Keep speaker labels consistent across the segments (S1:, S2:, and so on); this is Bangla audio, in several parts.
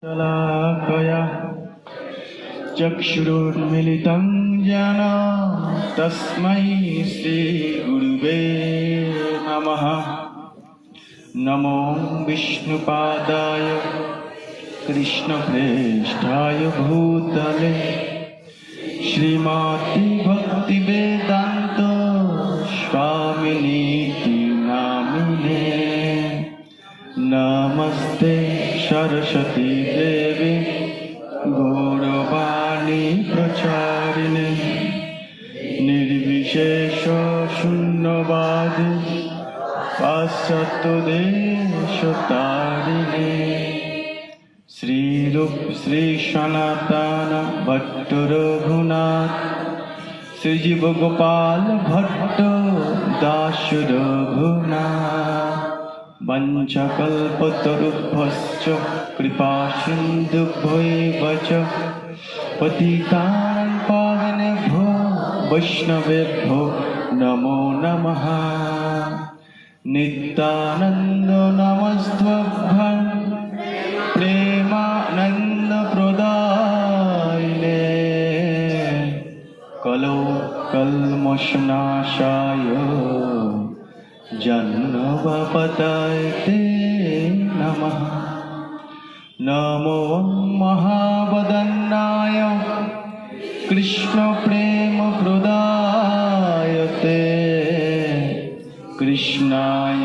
S1: शलाकया चक्षुरुन्मिलितं येन तस्मै श्रीगुरुवे नमः। नमो विष्णुपादाय कृष्णप्रेष्ठाय भूतले श्रीमती भक्तिवेदान्त स्वामिनीति नामिने। नमस्ते सरस्वती देवी गौरवाणी प्रचारिणे निर्विशेष शून्यवादी पाश्चात्यदेशतारिणे। श्रीरूप श्री सनातन भट्ट रघुनाथ श्रीजीव गोपाल भट्ट दास रघुनाथ। वंशकल्पतरुभ्यश्च कृपा सिन्धुभ्यैव च पतितानां पावनेभ्यो वैष्णवेभ्यो नमो नमः। नित्यानन्द नमस्त्वभ्यं प्रेमानन्द प्रदायिने कलौ कल्मषनाशाय जन्मपतये नमः। नमो महावदन्नाय कृष्ण प्रेम प्रदायते कृष्णाय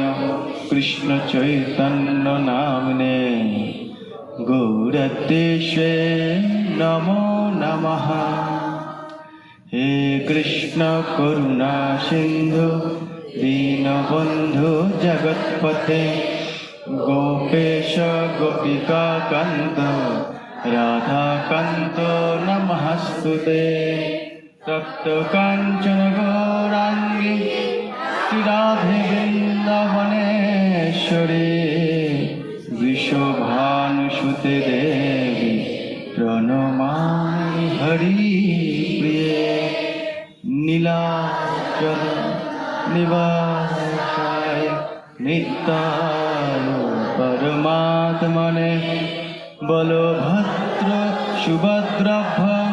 S1: कृष्ण चैतन्य नामने गौरतेश्वे नमो नमः। हे कृष्ण करुणा सिंधु दीनबन्धु जगत्पते गोपेश गोपिका कान्त राधाकान्त नमस्तुते। तप्त काञ्चन गौराङ्गी राधे वृन्दावनेश्वरी वृषभानुसुते देवी प्रणमामि हरिप्रिये। नीलाचल निवासाय नित्याय परमात्मने बलभद्र सुभद्राभ्यां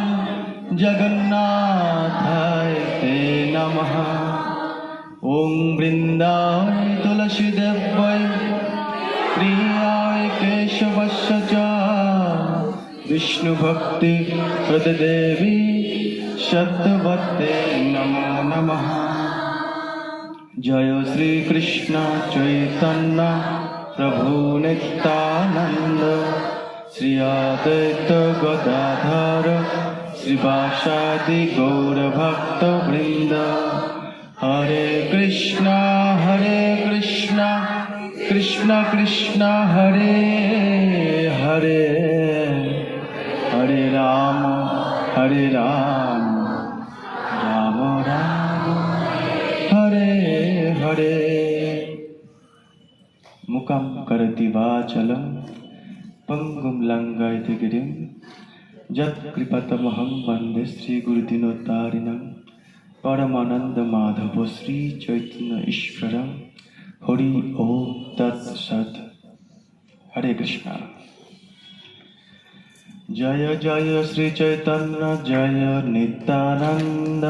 S1: जगन्नाथाय ते नमः। ॐ वृन्दाय तुलसीदेव्यै प्रियाय केशवस्य च विष्णुभक्ति प्रददेवी सत्यवते नमो नमः। जय श्री कृष्ण चैतन्य प्रभु नित्यानंद श्री अद्वैत गदाधर श्रीवासादि गौर भक्त वृंद। हरे कृष्णा कृष्ण कृष्ण हरे हरे हरे राम राम राम हरे हरे। मुखं करोति वाचालं पंगुं लंघयति गिरिं यत्कृपातमहं वन्दे श्रीगुरुदिनोद्धारिणं परमानंद माधव श्री चैतन्य ईश्वरं। हरि ओम तत्सत्। हरे कृष्णा। जय जय श्री चैतन्य जय नित्यानंद।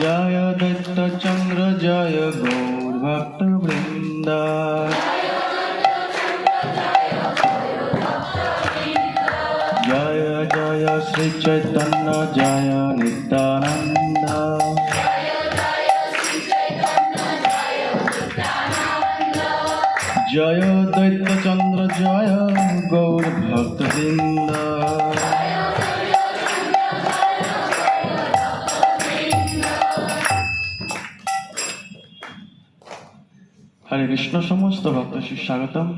S1: जय दत्त चंद्र जय गौर भक्त वृंद। जय जय श्री चैतन्य जय नित्यानंद। जय दैत्य चंद्र जय गौर भक्त वृंद। हरे कृष्ण। समस्त भक्त सुस्वागतम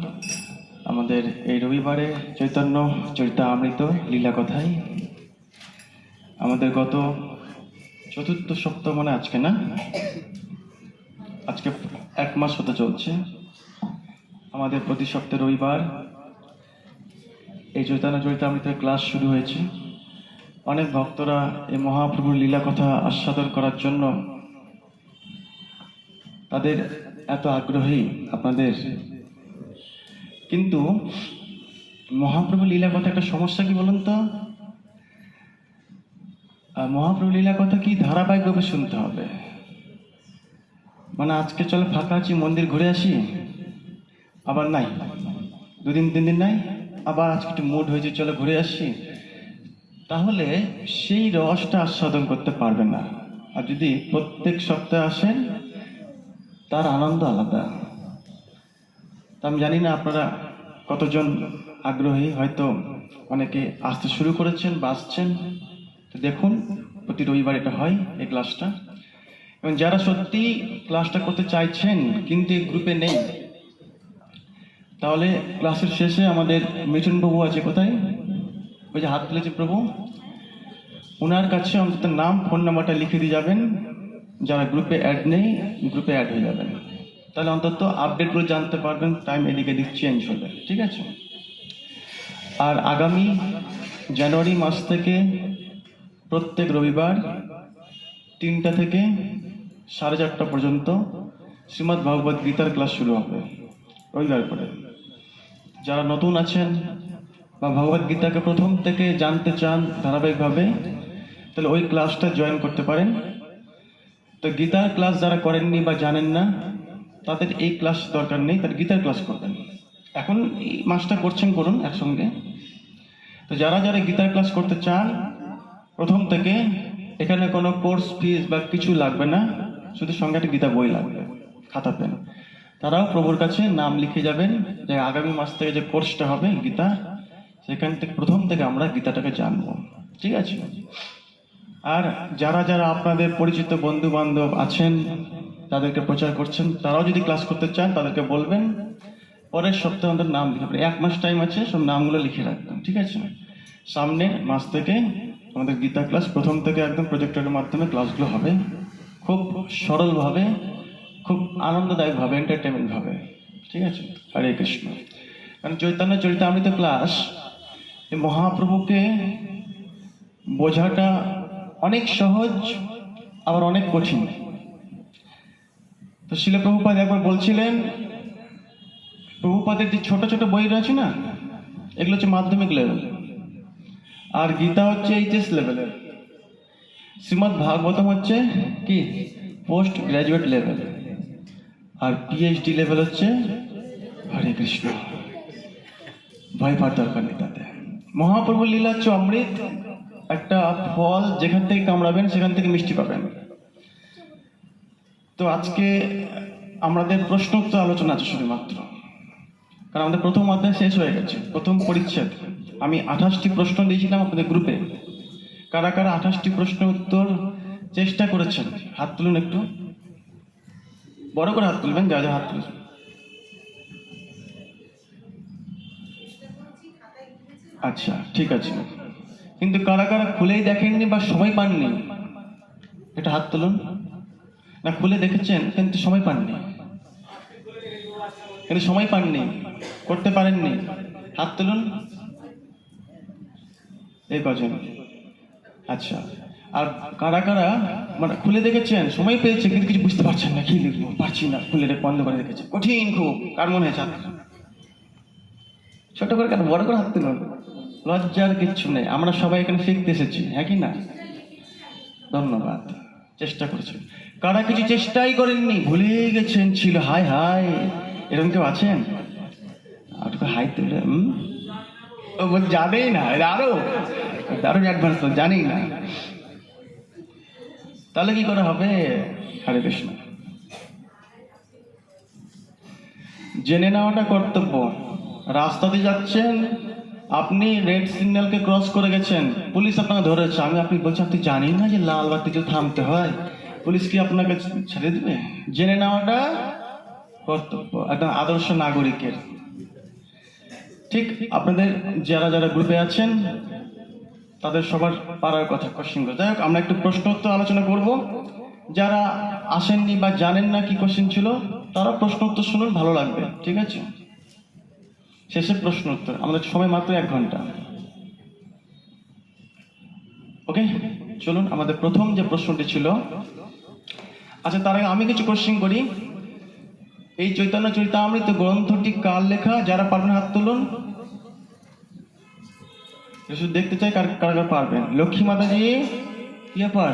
S1: আমাদের এই রবিবারে চৈতন্য চরিতামৃত লীলা কথায় আমাদের গত চতুর্থ সপ্তাহ মানে আজকে না, আজকে 1 মাস হতে চলছে। আমাদের প্রতি সপ্তাহে রবিবার এই চৈতন্য চরিতামৃতের ক্লাস শুরু হয়েছে। অনেক ভক্তরা এই মহাপ্রভুর লীলা কথা আস্বাদন করার জন্য তাদের এত আগ্রহী আপনাদের, কিন্তু মহাপ্রভু লীলা কথা একটা সমস্যা কি বলুন তো? মহাপ্রভু লীলা কথা কি ধারাবাহিকভাবে শুনতে হবে। মানে আজকে চলো ফাঁকা আছি, মন্দির ঘুরে আসি, আবার নাই, 2 দিন 3 দিন নাই, আবার আজকে একটু মুড হয়েছে চলো ঘুরে আসি, তাহলে সেই রসটা আস্বাদন করতে পারবেন না। আর যদি প্রত্যেক সপ্তাহে আসেন, তার আনন্দ আলাদা। তা আমি জানি না আপনারা কতজন আগ্রহী, হয়তো অনেকে আসতে শুরু করেছেন বা আসছেন। তো দেখুন, প্রতি রবিবার এটা হয় এই ক্লাসটা, এবং যারা সত্যি ক্লাসটা করতে চাইছেন কিন্তু এই গ্রুপে নেই, তাহলে ক্লাসের শেষে আমাদের মিঠুন বাবু আছে, কোথায় ওই যে হাত তুলেছে প্রভু, ওনার কাছে অন্তত নাম ফোন নাম্বারটা লিখে দিয়ে যাবেন। যারা গ্রুপে অ্যাড নেই, গ্রুপে অ্যাড হয়ে যাবেন, তাহলে অন্তত আপডেটগুলো জানতে পারবেন, টাইম এদিকে এদিক চেঞ্জ হবে, ঠিক আছে? আর আগামী জানুয়ারি মাস থেকে প্রত্যেক রবিবার 3টা থেকে 4:30 পর্যন্ত শ্রীমদ্ ভগবদ গীতার ক্লাস শুরু হবে রবিবার করে। যারা নতুন আছেন বা ভগবদ গীতাকে প্রথম থেকে জানতে চান ধারাবাহিকভাবে, তাহলে ওই ক্লাসটা জয়েন করতে পারেন। তো গীতার ক্লাস যারা করেননি বা জানেন না, তাদের এই ক্লাস দরকার নেই, তার গীতার ক্লাস করবেন। এখন এই মাসটা করছেন, করুন একসঙ্গে। তো যারা যারা গীতার ক্লাস করতে চান প্রথম থেকে, এখানে কোনো কোর্স ফিস বা কিছু লাগবে না, শুধু সঙ্গে একটা গীতা বই লাগবে, খাতা পেন। তারাও প্রভুর কাছে নাম লিখে যাবেন যে আগামী মাস থেকে যে কোর্সটা হবে গীতা, সেখান থেকে প্রথম থেকে আমরা গীতাটাকে জানবো, ঠিক আছে? আর যারা যারা আপনাদের পরিচিত বন্ধু বান্ধব আছেন, তাদেরকে প্রচার করছেন, তারাও যদি ক্লাস করতে চান তাদেরকে বলবেন। পরের সপ্তাহে আমাদের নাম লিখে, 1 মাস টাইম আছে, সব নামগুলো লিখে রাখবেন, ঠিক আছে? সামনের মাস থেকে আমাদের গীতা ক্লাস প্রথম থেকে একদম প্রজেক্টরের মাধ্যমে ক্লাসগুলো হবে, খুব সরলভাবে, খুব আনন্দদায়কভাবে, এন্টারটেনমেন্টভাবে, ঠিক আছে? হরে কৃষ্ণ। কারণ চৈতন্য চরিতামৃত ক্লাস, এই মহাপ্রভুকে বোঝাটা অনেক সহজ, আবার অনেক কঠিন। তো শিল প্রভুপাদ একবার বলছিলেন, প্রভুপাদের যে ছোট ছোট বই রয়েছে না, এগুলো হচ্ছে মাধ্যমিক লেভেল, আর গীতা হচ্ছে এইচএস লেভেলের, শ্রীমদ্ ভাগবতম হচ্ছে কি পোস্ট গ্রাজুয়েট লেভেল, আর পিএইচডি লেভেল হচ্ছে হরে কৃষ্ণ। ভয় পাওয়ার দরকার নেই তাতে। মহাপ্রভুর লীলা হচ্ছে অমৃত, একটা ফল, যেখান থেকে কামড়াবেন সেখান থেকে মিষ্টি পাবেন। তো আজকে আমাদের প্রশ্ন উত্তর আলোচনা আছে শুধুমাত্র, কারণ আমাদের প্রথম অধ্যায় শেষ হয়ে গেছে, প্রথম পরিচ্ছেদ। আমি 28টি প্রশ্ন দিয়েছিলাম আপনাদের গ্রুপে। কারা কারা 28টি প্রশ্ন উত্তর চেষ্টা করেছেন হাত তুলুন একটু, বড় করে হাত তুলবেন, যা যা হাত তুলেছেন। আচ্ছা, ঠিক আছে। কিন্তু কারা কারা খুলেই দেখেননি বা সময় পাননি, এটা হাত তুলুন। না, খুলে দেখেছেন কিন্তু সময় পাননি, কিন্তু সময় পাননি, করতে পারেননি, হাত তুলুন। এই কজন? আচ্ছা। আর কারা কারা মানে খুলে দেখেছেন, সময় পেয়েছে কিন্তু কিছু বুঝতে পারছেন না, কি লিখবো পারছি না, খুলে বন্ধ করে রেখেছে, কঠিন খুব, কার মনে হয়েছে? ছোট করে কেন, বড় করে হাত তুলুন। লজ্জার কিচ্ছু নেই, আমরা সবাই এখানে শিখতে এসেছি, হ্যাঁ কি না? ধন্যবাদ, চেষ্টা করেছেন। কারা কিছু চেষ্টাই করেননি, ভুলে গেছেন, ছিল, হাই হাই, এরকম কেউ আছেন? আর হাই তুলে জানেই না, আরো দারুণ অ্যাডভান্স, তো জানেই না, তাহলে কি করে হবে? হরে কৃষ্ণ। জেনে নেওয়াটা কর্তব্য। রাস্তাতে যাচ্ছেন, আপনি রেড সিগন্যালকে ক্রস করে গেছেন, পুলিশ আপনাকে ধরেছে, আপনি বলছেন আপনি জানেন না যে লাল বাতিতে থামতে হয়, পুলিশ কি আপনাকে ছেড়ে দেবে? জেনে নেওয়াটা কর্তব্য একদম আদর্শ নাগরিকের। ঠিক আপনাদের যারা যারা গ্রুপে আছেন তাদের সবার পারার কথা, কোশ্চেন। যাই হোক, আমরা একটু প্রশ্ন উত্তর আলোচনা করব। যারা আসেননি বা জানেন না কি কোশ্চেন ছিল, তারা প্রশ্ন উত্তর শুনুন, ভালো লাগবে, ঠিক আছে? শেষে প্রশ্ন উত্তর, আমাদের সময় মাত্র 1 ঘন্টা। ওকে, চলুন আমাদের প্রথম যে প্রশ্নটি ছিল। আচ্ছা, তার আগে আমি কিছু কোশ্চেন করি। এই চৈতন্য চরিতামৃত গ্রন্থটি কার লেখা? যারা পারবেন হাত তুলুন। শুধু দেখতে চাই কার কার পারবেন। লক্ষ্মী মাতাজি, কি ব্যাপার?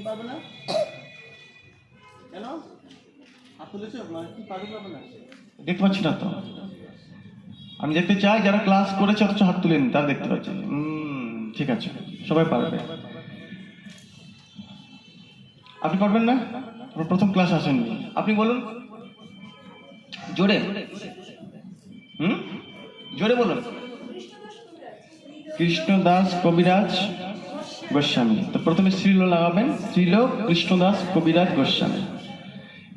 S1: পারবে না কেন? হাত তুলেছো কি পারবে না? দেখতে পাচ্ছি না তো। আমি দেখতে চাই যারা ক্লাস করেছে অথচ হাত তুলেন তারা দেখতে পাচ্ছি। ঠিক আছে, সবাই পারবে। আপনি পারবেন না? প্রথম ক্লাস আসেননি। আপনি বলুন জোরে। জোরে বলুন। কৃষ্ণদাস কবিরাজ গোস্বামী। তো প্রথমে শ্রীল লাগাবেন। শ্রীল কৃষ্ণদাস কবিরাজ গোস্বামী।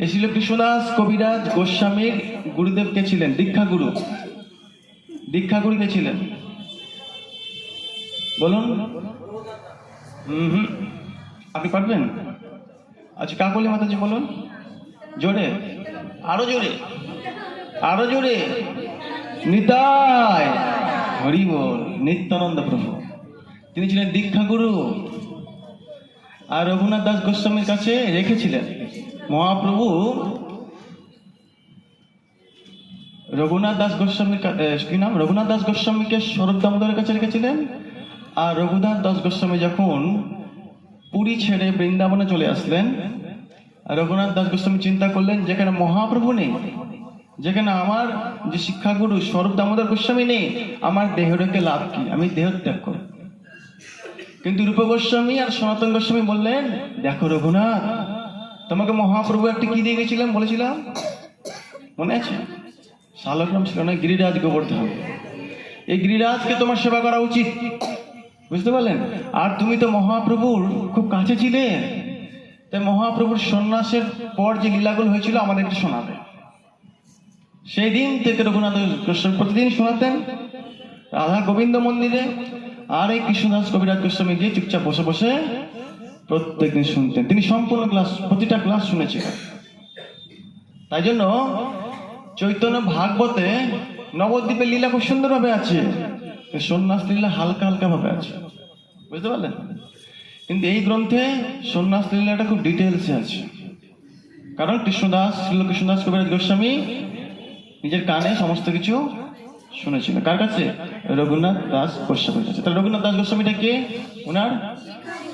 S1: এই ছিল কৃষ্ণদাস কবিরাজ গোস্বামীর গুরুদেব কে ছিলেন? দীক্ষাগুরু। দীক্ষাগুরু কে ছিলেন বলুন? আপনি পারবেন? আচ্ছা, কাকলি মাতাজি বলুন জোরে, আরো জোরে, আরো জোরে। নিতাই হরি বল। নিত্যানন্দ প্রভু, তিনি ছিলেন দীক্ষাগুরু। আর রঘুনাথ দাস গোস্বামীর কাছে রেখেছিলেন। মহাপ্রভু রঘুনাথ দাস গোস্বামীর কি নাম? রঘুনাথ দাস গোস্বামীকে স্বরূপ দামোদরের কাছে রেখেছিলেন। আর রঘুনাথ দাস গোস্বামী যখন পুরী ছেড়ে বৃন্দাবনে চলে আসলেন, রঘুনাথ দাস গোস্বামী চিন্তা করলেন যেখানে মহাপ্রভু নেই, যেখানে আমার যে শিক্ষাগুরু স্বরূপ দামোদর গোস্বামী নেই, আমার দেহ রেখে লাভ কি? আমি দেহ ত্যাগ করব। কিন্তু রূপ গোস্বামী আর সনাতন গোস্বামী বললেন, দেখো রঘুনাথ, তোমাকে মহাপ্রভু একটা কি দিয়ে গেছিলাম বলেছিলাম, মনে আছে? শালগ্রাম ছিল না, গিরিরাজ গোবর্ধন। এই গিরিরাজকে তোমার সেবা করা উচিত, বুঝতে পারলেন? আর তুমি তো মহাপ্রভুর খুব কাছে ছিলে, তাই মহাপ্রভুর সন্ন্যাসের পর যে লীলাগুলো হয়েছিল আমাদেরকে শোনাবে। সেই দিন থেকে রঘুনাথ গোস্বামী প্রতিদিন শোনাতেন রাধা গোবিন্দ মন্দিরে। আর এই কৃষ্ণদাস কবিরাজ গোস্বামী গিয়ে চুপচাপ বসে বসে প্রত্যেকদিন শুনতেন। তিনি সম্পূর্ণ ক্লাস, প্রতিটা ক্লাস শুনেছিলেন। তাই জন্য চৈতন্য ভাগবতে নবদ্বীপের লীলা খুব সুন্দরভাবে আছে, সন্ন্যাস লীলা হালকা হালকা ভাবে আছে, বুঝতে পারলেন? কিন্তু এই গ্রন্থে সন্ন্যাস লীলাটা খুব ডিটেলসে আছে। কারণ কৃষ্ণদাস, শ্রীল কৃষ্ণদাস কবিরাজ গোস্বামী নিজের কানে সমস্ত কিছু শুনেছিল। কার কাছে? রঘুনাথ দাস গোস্বামীর কাছে। তাহলে রঘুনাথ দাস গোস্বামীটা কে? ওনার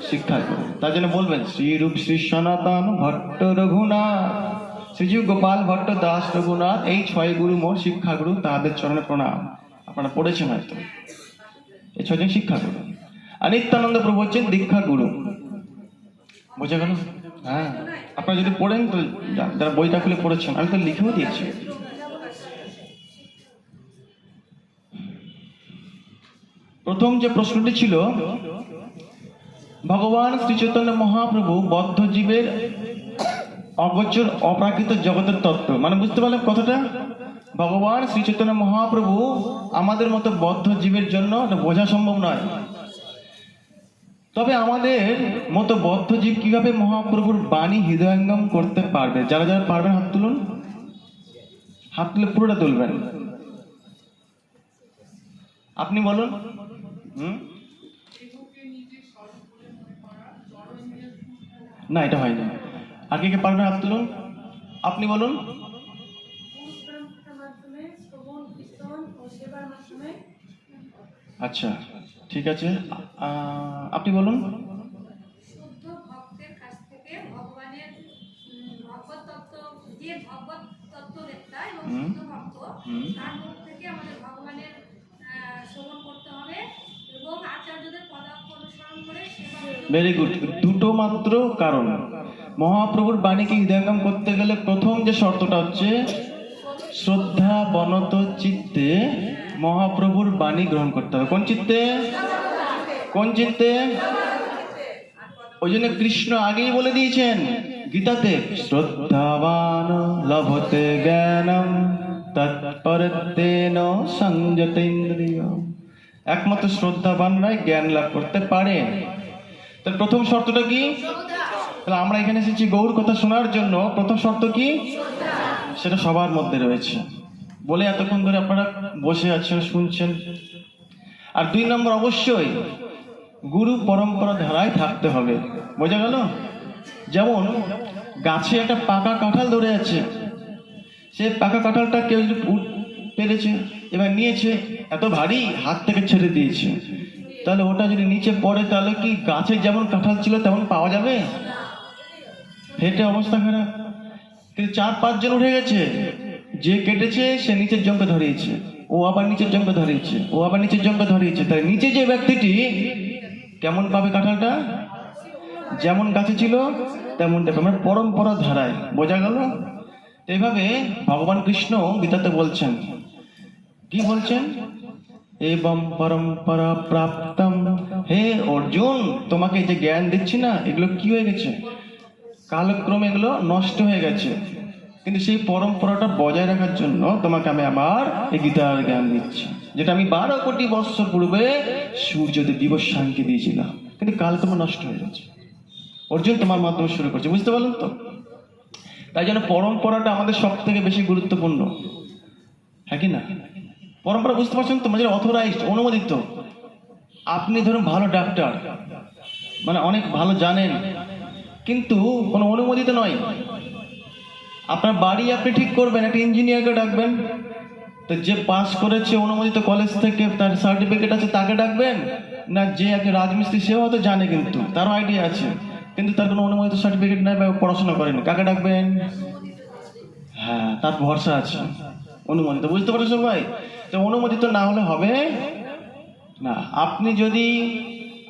S1: শিক্ষা গুরু। তার জন্য বলবেন শ্রীরূপ শ্রী সনাতন ভট্ট রঘুনাথ, শ্রীজীব গোপাল ভট্ট দাস রঘুনাথ, এই 6 গুরু মোর শিক্ষাগুরু, তাদের চরণে প্রণাম। আপনারা পড়েছেন হয়তো, এই 6 জন শিক্ষাগুরু। আর নিত্যানন্দ প্রভু হচ্ছেন দীক্ষা গুরু। বোঝা গেল? হ্যাঁ, আপনারা যদি পড়েন তো, যারা বইটা খুলে পড়েছেন, আমি তো লিখেও দিয়েছি। প্রথম যে প্রশ্নটি ছিল, ভগবান শ্রী চৈতন্য মহাপ্রভু বদ্ধ জীবের অগোচর অপ্রাকৃত জগতের তত্ত্ব, মানে বুঝতে পারলেন কথাটা? ভগবান শ্রী চৈতন্য মহাপ্রভু আমাদের মতো বদ্ধ জীবের জন্য এটা বোঝা সম্ভব নয়। তবে আমাদের মতো বদ্ধ জীব কিভাবে মহাপ্রভুর বাণী হৃদয়ঙ্গম করতে পারবে? যারা যারা পারবেন হাত তুলুন। হাত তুলে পুরোটা তুলবেন। আপনি বলুন। না, এটা হয়নি। আর কে কে পারবেন হাত তুলুন। আপনি বলুন। আচ্ছা, ঠিক আছে, আপনি বলুন। Very good. দুটো মাত্র কারণ। মহাপ্রভুর বাণীকে হৃদয়ঙ্গম করতে গেলে প্রথম যে শর্তটা হচ্ছে শ্রদ্ধা বনত চিত্তে মহাপ্রভুর বাণী গ্রহণ করতে হবে। কোন চিত্তে? কোন চিত্তে? ওই জন্য কৃষ্ণ আগেই বলে দিয়েছেন গীতাতে, শ্রদ্ধাবান লভতে জ্ঞানম তৎপরতেন সংযতেন্দ্রিয়। একমাত্র শ্রদ্ধাবানরাই জ্ঞান লাভ করতে পারে। তার প্রথম শর্তটা কি? তাহলে আমরা এখানে এসেছি গৌর কথা শোনার জন্য। প্রথম শর্ত কি? সেটা সবার মধ্যে রয়েছে বলে এতক্ষণ ধরে আপনারা বসে আছেন, শুনছেন। আর 2 নম্বর, অবশ্যই গুরু পরম্পরা ধারায় থাকতে হবে। বোঝা গেল? যেমন গাছে একটা পাকা কাঁঠাল ধরে আছে, সেই পাকা কাঁঠালটা কেউ যদি পেরেছে, এবার নিয়েছে, এত ভারী, হাত থেকে ছেড়ে দিয়েছে, তাহলে ওটা যদি নিচে পড়ে তাহলে কি গাছে যেমন কাঁঠাল ছিল তেমন পাওয়া যাবে? হেঁটে অবস্থা খারাপ। কিন্তু 4-5 জন উঠে গেছে, যে কেটেছে সে নিচের জঙ্কে ধরিয়েছে, ও আবার নিচের জঙ্কে ধরিয়েছে, ও আবার নিচের জঙ্কে ধরিয়েছে, তাই নিচে যে ব্যক্তিটি কেমন পাবে কাঁঠালটা? যেমন গাছে ছিল তেমনটা পাবে, মানে পরম্পরা ধারায়। বোঝা গেল? এইভাবে ভগবান কৃষ্ণ গীতাতে বলছেন, কি বলছেন? এবং পরম্পরা প্রাপ্তম, হে অর্জুন, তোমাকে যে জ্ঞান দিচ্ছি না, এগুলো কি হয়ে গেছে? কালক্রমে এগুলো নষ্ট হয়ে গেছে, কিন্তু সেই পরম্পরাটা বজায় রাখার জন্য তোমাকে আমি আমার এই গীতার জ্ঞান দিচ্ছি, যেটা আমি 12 কোটি বৎসর পূর্বে সূর্যদেব বিবস্বানকে দিয়েছিলাম, কিন্তু কালক্রমে নষ্ট হয়ে গেছে। অর্জুন তোমার মাধ্যমে শুরু করছে, বুঝতে পারলেন তো? তাই জন্য পরম্পরাটা আমাদের সব থেকে বেশি গুরুত্বপূর্ণ, হ্যাঁ কি না? পরম্পরা বুঝতে পারছেন তো, মানে অথরাইজড, অনুমোদিত। আপনি ধরুন ভালো ডাক্তার, মানে অনেক ভালো জানেন, কিন্তু কোনো অনুমোদিত নয়। আপনার বাড়ি আপনি ঠিক করবেন, একটা ইঞ্জিনিয়ারকে ডাকবেন, তো যে পাস করেছে অনুমোদিত কলেজ থেকে, তার সার্টিফিকেট আছে, তাকে ডাকবেন, না যে একটা রাজমিস্ত্রি, সেও হয়তো জানে, কিন্তু তারও আইডিয়া আছে, কিন্তু তার কোনো অনুমোদিত সার্টিফিকেট নেই বা পড়াশোনা করেন, কাকে ডাকবেন? হ্যাঁ, তার ভরসা আছে, অনুমোদিত। বুঝতে পারছো সবাই? তো অনুমোদিত না হলে হবে না। আপনি যদি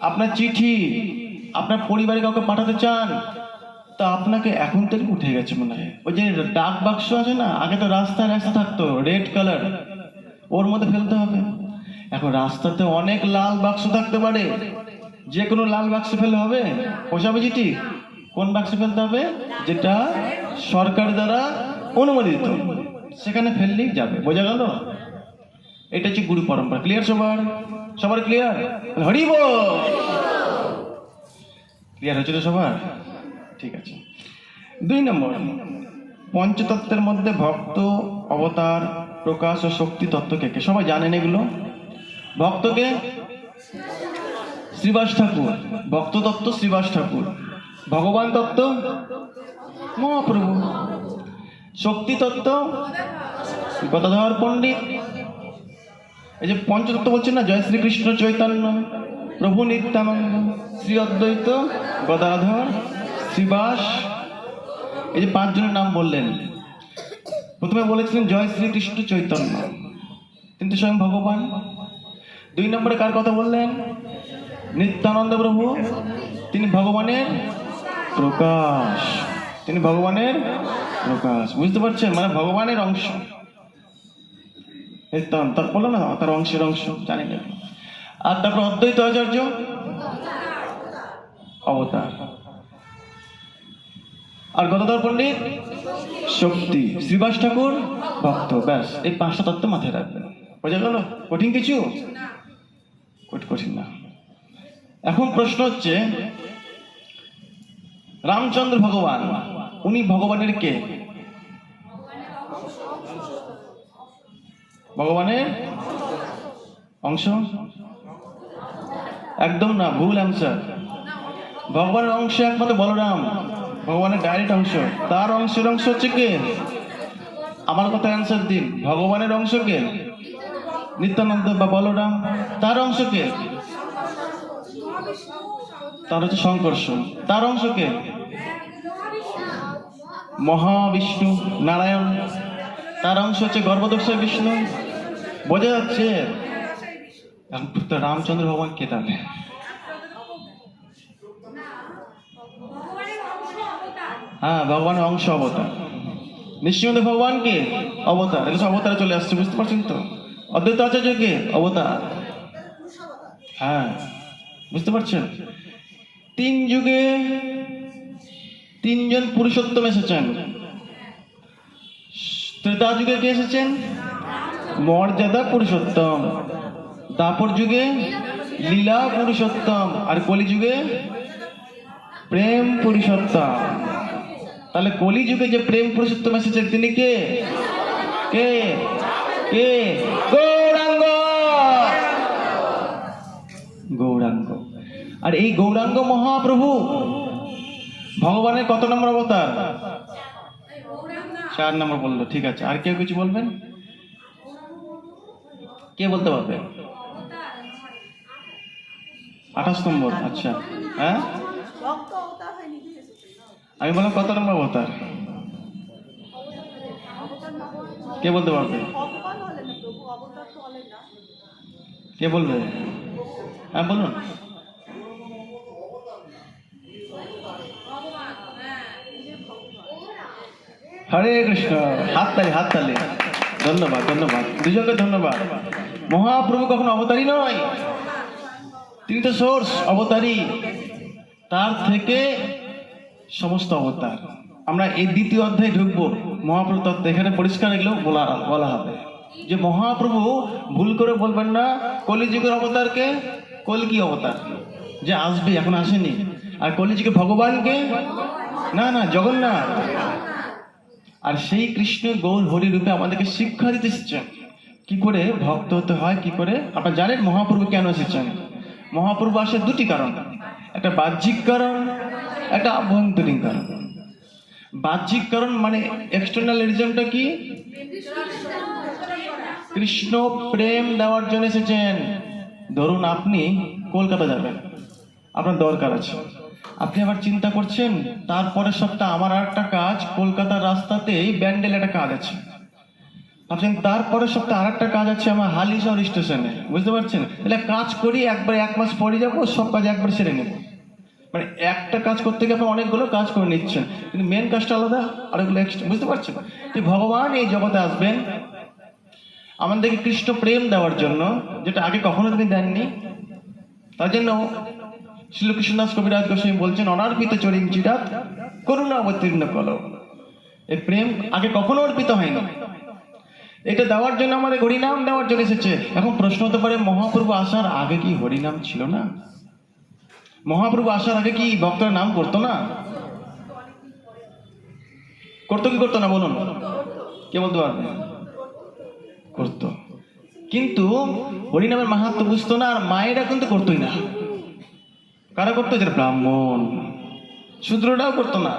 S1: আপনার চিঠি আপনার পরিবারে কাউকে পাঠাতে চান, তা আপনাকে এখন থেকে উঠে গেছে মনে হয়, ওই যে ডাক বাক্স আছে না, আগে তো রাস্তায় রাস্তা থাকতো রেড কালার, ওর মধ্যে ফেলতে হবে। এখন রাস্তাতে অনেক লাল বাক্স থাকতে পারে, যে কোনো লাল বাক্স ফেললে হবে? পোষাবে চিঠি? কোন বাক্সে ফেলতে হবে? যেটা সরকার দ্বারা অনুমোদিত, সেখানে ফেললেই যাবে। বোঝা গেল? এটা হচ্ছে গুরু পরম্পরা। ক্লিয়ার সবার? সবার ক্লিয়ার? হরি বল। ক্লিয়ার হচ্ছে তো সবার? ঠিক আছে। 2 নম্বর, পঞ্চতত্ত্বের মধ্যে ভক্ত, অবতার, প্রকাশ ও শক্তি তত্ত্ব কে? সবাই জানেন এগুলো। ভক্তকে শ্রীবাস ঠাকুর, ভক্ত তত্ত্ব শ্রীবাস ঠাকুর, ভগবান তত্ত্ব মহাপ্রভু, শক্তি তত্ত্ব গদাধর পণ্ডিত। এই যে পঞ্চতত্ত্ব বলছেন না, জয় শ্রীকৃষ্ণ চৈতন্য প্রভু নিত্যানন্দ শ্রী অদ্বৈত গদাধর শ্রীবাস, এই যে 5 জনের নাম বললেন। প্রথমে বলেছিলেন জয় শ্রীকৃষ্ণ চৈতন্য, কিন্তু স্বয়ং ভগবান। 2 নম্বরে কার কথা বললেন? নিত্যানন্দ প্রভু, তিনি ভগবানের প্রকাশ, তিনি ভগবানের প্রকাশ। বুঝতে পারছেন? মানে ভগবানের অংশ। তার বললো না, তার অংশের অংশ, জানি না। আর তারপর অদ্বৈত আচার্য অবতার, আর গদাধর পণ্ডিত শক্তি, শ্রীবাস ঠাকুর ভক্ত। ব্যাস, এই 5টা তত্ত্ব মাথায় রাখবেন। বোঝা গেল? কঠিন কিছু? কঠিন না। এখন প্রশ্ন হচ্ছে, রামচন্দ্র ভগবান, উনি ভগবানের কে? ভগবানের অংশ? একদম না, ভুল অ্যান্সার। ভগবানের অংশ একমাত্র বলরাম, ভগবানের ডাইরেক্ট অংশ। তার অংশের অংশ হচ্ছে কে? আমার কথা অ্যান্সার দিন। ভগবানের অংশ কে? নিত্যানন্দ বা বলরাম। তার অংশ কে? তার হচ্ছে সংকর্ষণ। তার অংশ কে? মহাবিষ্ণু নারায়ণ। তার অংশ হচ্ছে গর্ভদোষের বিষ্ণু। বোঝা যাচ্ছে? রামচন্দ্র ভগবান কে তাহলে? হ্যাঁ, ভগবানের অংশ, অবতার। নিশ্চিন্ত ভগবান কে? অবতার। এগুলো অবতারে চলে আসছে, বুঝতে পারছেন তো? অদ্বৈত আচার্য কে? অবতার। হ্যাঁ, বুঝতে পারছেন? 3 যুগে 3 জন পুরুষোত্তম এসেছেন। ত্রেতা যুগে কে এসেছেন? মর্যাদা পুরুষোত্তম। দাপর যুগে লীলা পুরুষোত্তম, আর কলি যুগে প্রেম পুরুষোত্তম। তাহলে কলি যুগে যে প্রেম পুরুষোত্তম এসেছেন তিনি কে? কে? কে? গৌরাঙ্গ। গৌরাঙ্গ। আর এই গৌরাঙ্গ মহাপ্রভু ভগবানের কত নম্বর অবতার? 4 নম্বর বললো, ঠিক আছে। আর কেউ কিছু বলবেন? কে বলতে পারবে? 28 নম্বর। আচ্ছা, হ্যাঁ, আমি বললাম কত নম্বর অবতার? কে বলতে পারবে? কে বলবে? হ্যাঁ বলুন। হরে কৃষ্ণ। হাততালি, হাততালি। ধন্যবাদ, ধন্যবাদ, দুজনকে ধন্যবাদ। মহাপ্রভু কখনো অবতারী নয়, তিনি তো সোর্স, অবতারী। তার থেকে সমস্ত অবতার। আমরা এই দ্বিতীয় অধ্যায়ে ঢুকবো, মহাপ্রভু তত্ত্ব। এখানে পরিষ্কার এগুলো বলা হবে যে মহাপ্রভু ভুল করে বলবেন না কলিযুগের অবতারকে কলকি অবতার, যে আসবে, এখন আসেনি। আর কলিযুগে ভগবানকে না, না, জগন্নাথ। আর সেই কৃষ্ণ গৌর হরি রূপে আমাদেরকে শিক্ষা দিতে এসেছেন কি করে ভক্ত হতে হয়, কি করে। আপনারা জানেন মহাপ্রভু কেন এসেছেন? মহাপ্রভু আসে দুটি কারণ, একটা বাহ্যিক কারণ, একটা আভ্যন্তরীণ কারণ। বাহ্যিক কারণ মানে এক্সটার্নাল রিজনটা কি? কৃষ্ণ প্রেম দেওয়ার জন্য এসেছেন। ধরুন আপনি কলকাতা যাবেন, আপনার দরকার আছে, আপনি আবার চিন্তা করছেন তারপরের সপ্তাহ আমার আর একটা কাজ কলকাতার রাস্তাতেই ব্যান্ডেল একটা কাজ আছে। ভাবছেন তারপরের সপ্তাহে আর একটা কাজ আছে আমার হালিশহর স্টেশনে, বুঝতে পারছেন? তাহলে কাজ করি, একবার 1 মাস পরে যাবো, সব কাজ একবার সেরে নেব। মানে একটা কাজ করতে গিয়ে আপনি অনেকগুলো কাজ করে নিচ্ছেন, কিন্তু মেন কাজটা আলাদা, আরেকগুলো এক্সট্রা, বুঝতে পারছেন? যে ভগবান এই জগতে আসবেন আমাদেরকে কৃষ্ণ প্রেম দেওয়ার জন্য, যেটা আগে কখনো তিনি দেননি। তার জন্য শ্রী কৃষ্ণদাস কবিরাজ গোস্বামী বলছেন, অনার্পিত চরিং চিরাত করুণা অবতীর্ণ কলো। এই প্রেম আগে কখনো অর্পিত হয়নি। এটা দেওয়ার জন্য আমাদের হরিনাম দেওয়ার জন্য এসেছে। এখন প্রশ্ন হতে পারে, মহাপ্রভু আসার আগে কি হরিনাম ছিল না? মহাপ্রভু আসার আগে কি ভক্তরা নাম করতো না? করতো কি করতো না বলুন, কে বলতে পারবে? করতো, কিন্তু হরিনামের মাহাত্ম্য বুঝতো না। আর মায়েরা কিন্তু করতোই না। কারা করতো? যে ব্রাহ্মণ, শূদ্ররাও করতো না।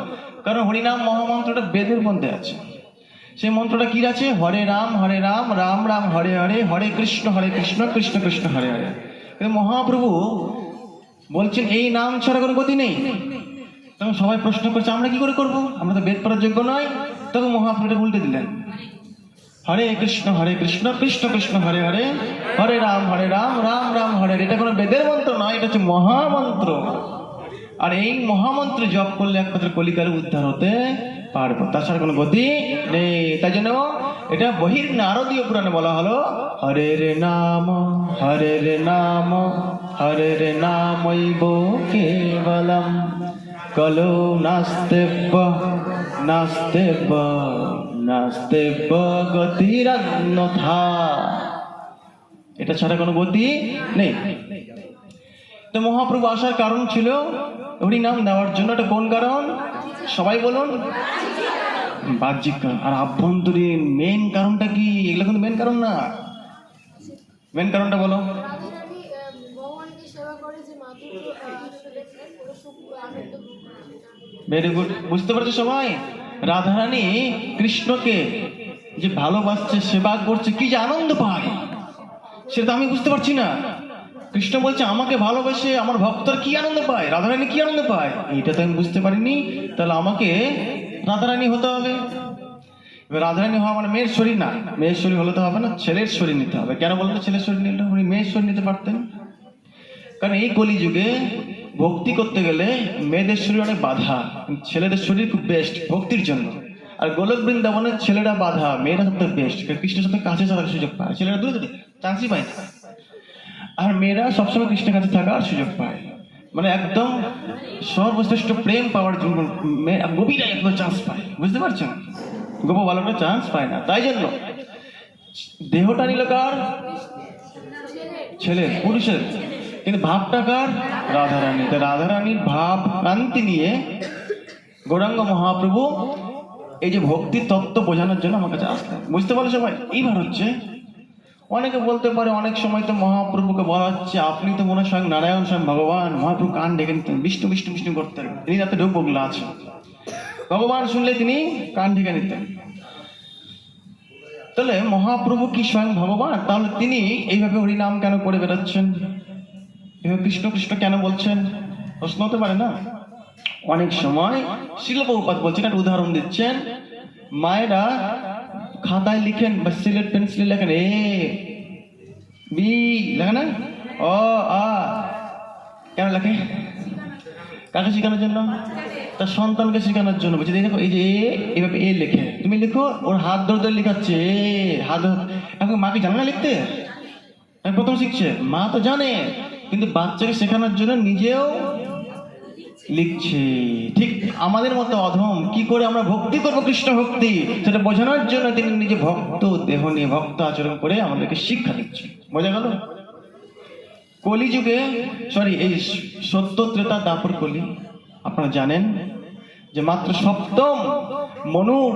S1: কারণ হরিনাম মহামন্ত্রটা বেদের মধ্যে আছে। সেই মন্ত্রটা কি আছে? হরে রাম, রাম রাম হরে হরে, হরে কৃষ্ণ, কৃষ্ণ কৃষ্ণ হরে হরে। কিন্তু মহাপ্রভু বলছেন এই নাম ছাড়া কোনো গতি নেই। তখন সবাই প্রশ্ন করছে আমরা কি করে করবো, আমরা তো বেদ পড়ার যোগ্য নয়। তখন মহাপ্রভু উল্টে দিলেন, হরে কৃষ্ণ কৃষ্ণ কৃষ্ণ হরে হরে, হরে রাম রাম রাম হরে হরে। এটা কোনো বেদের মন্ত্র নয়, এটা হচ্ছে মহামন্ত্র। আর এই মহামন্ত্র জপ করলে একমাত্র কলিকালে উদ্ধার হতে পারবো, তাছাড়া কোনো গতি নেই। তাই জন্য এটা বহির নারদীয় পুরাণে বলা হলো, হরে রে নাম নামৈব কেবলম কলো নাস্তেব্য নাস্তেব্য গতিরন্যথা। এটা ছাড়া কোনো গতি নেই। তো মহাপ্রভু আসার কারণ ছিল হরিনাম দেওয়ার জন্য। এটা কোন কারণ? সবাই বলুন। বাহ্যিক কারণ। আর আভ্যন্তরীণ মেন কারণটা কি? এগুলো কিন্তু মেন কারণ না। মেন কারণটা বলো। ভেরি গুড, বুঝতে পারছো সবাই? রাধারানী কৃষ্ণকে যে ভালোবাসছে, সেবা করছে, কি যে আনন্দ পায় সেটা আমি বুঝতে পারছি না। কৃষ্ণ বলছে আমাকে ভালোবেসে আমার ভক্তরা কি আনন্দ পায়, রাধারানী কি আনন্দ পায়, এটা তো আমি বুঝতে পারিনি। তাহলে আমাকে রাধারানী হতে হবে। রাধারানী হওয়া মানে মেয়ের শরীর না, মেয়ের শরীর হলে তো হবে না, ছেলের শরীর নিতে হবে। কেন বলতো ছেলের শরীর নিলে? উনি মেয়ের শরীর নিতে পারতেন। কারণ এই কলিযুগে ভক্তি করতে গেলে মেয়েদের শরীর অনেক বাধা, ছেলেদের শরীর খুব বেস্ট ভক্তির জন্য। আর গোলক বৃন্দাবনের ছেলেরা বাধা, মেয়েরা সবথেকে বেস্ট। কৃষ্ণের সাথে কাছে থাকার সুযোগ পায়, ছেলেরা দূরে দূরে চান্সই পায় না। আর মেয়েরা সবসময় কৃষ্ণের কাছে থাকার সুযোগ পায়, মানে একদম সর্বশ্রেষ্ঠ প্রেম পাওয়ার জন্য গভীরাই একদম চান্স পায়, বুঝতে পারছেন? গোপ বালকরা চান্স পায় না। তাই জন্য দেহটা নিল কার? ছেলের, পুরুষের, কিন্তু ভাবটা কার? রাধারানী। রাধারানীর ভাব কান্তি নিয়ে গৌরাঙ্গ মহাপ্রভু এই যে ভক্তির তত্ত্ব বোঝানোর জন্য আমার কাছে আসলেন। বুঝতে পারলো সবাই? এইবার হচ্ছে অনেকে বলতে পারে অনেক সময় তো মহাপ্রভুকে বলা হচ্ছে আপনি তো মনে হয় স্বয়ং নারায়ণ, স্বয়ং ভগবান। মহাপ্রভু কান ডেকে নিতেন, বিষ্ণু বিষ্ণু বিষ্ণু করতেন, তিনি রাতে ঢোক বগলা আছে, ভগবান শুনলে তিনি কান ঢেকে নিতেন। তাহলে মহাপ্রভু কি স্বয়ং ভগবান? তাহলে তিনি এইভাবে হরিনাম কেন করে বেরোচ্ছেন, এভাবে কৃষ্ণ কৃষ্ণ কেন বলছেন? প্রশ্ন হতে পারে না? অনেক সময় শিল প্রভুপাদ বলছেন, একটা উদাহরণ দিচ্ছেন, মায়েরা খাতায় লিখেন বা সিলেট পেন্সিলে লেখেন এ বি, লেখে না অ আ, কেন লেখে? কাকে শেখানোর জন্য? তার সন্তানকে শেখানোর জন্য। বলছে দেখো এই যে এইভাবে এ লেখে, তুমি লিখো, ওর হাত ধরে ধরে লিখাচ্ছে হাত। এখন মা কি জানে না লিখতে? প্রথম শিখছে, মা তো জানে, কিন্তু বাচ্চাকে শেখানোর জন্য নিজেও লিখছে। ঠিক আমাদের মতো অধম কি করে আমরা ভক্তি করবো, কৃষ্ণ ভক্তি, সেটা বোঝানোর জন্য তিনি নিজে ভক্ত দেহ নিয়ে ভক্ত আচরণ করে আমাদেরকে শিক্ষা দিচ্ছে। বোঝা গেল? কলিযুগে এই সত্য ত্রেতা দাপর কলি, আপনারা জানেন যে মাত্র সপ্তম মনুর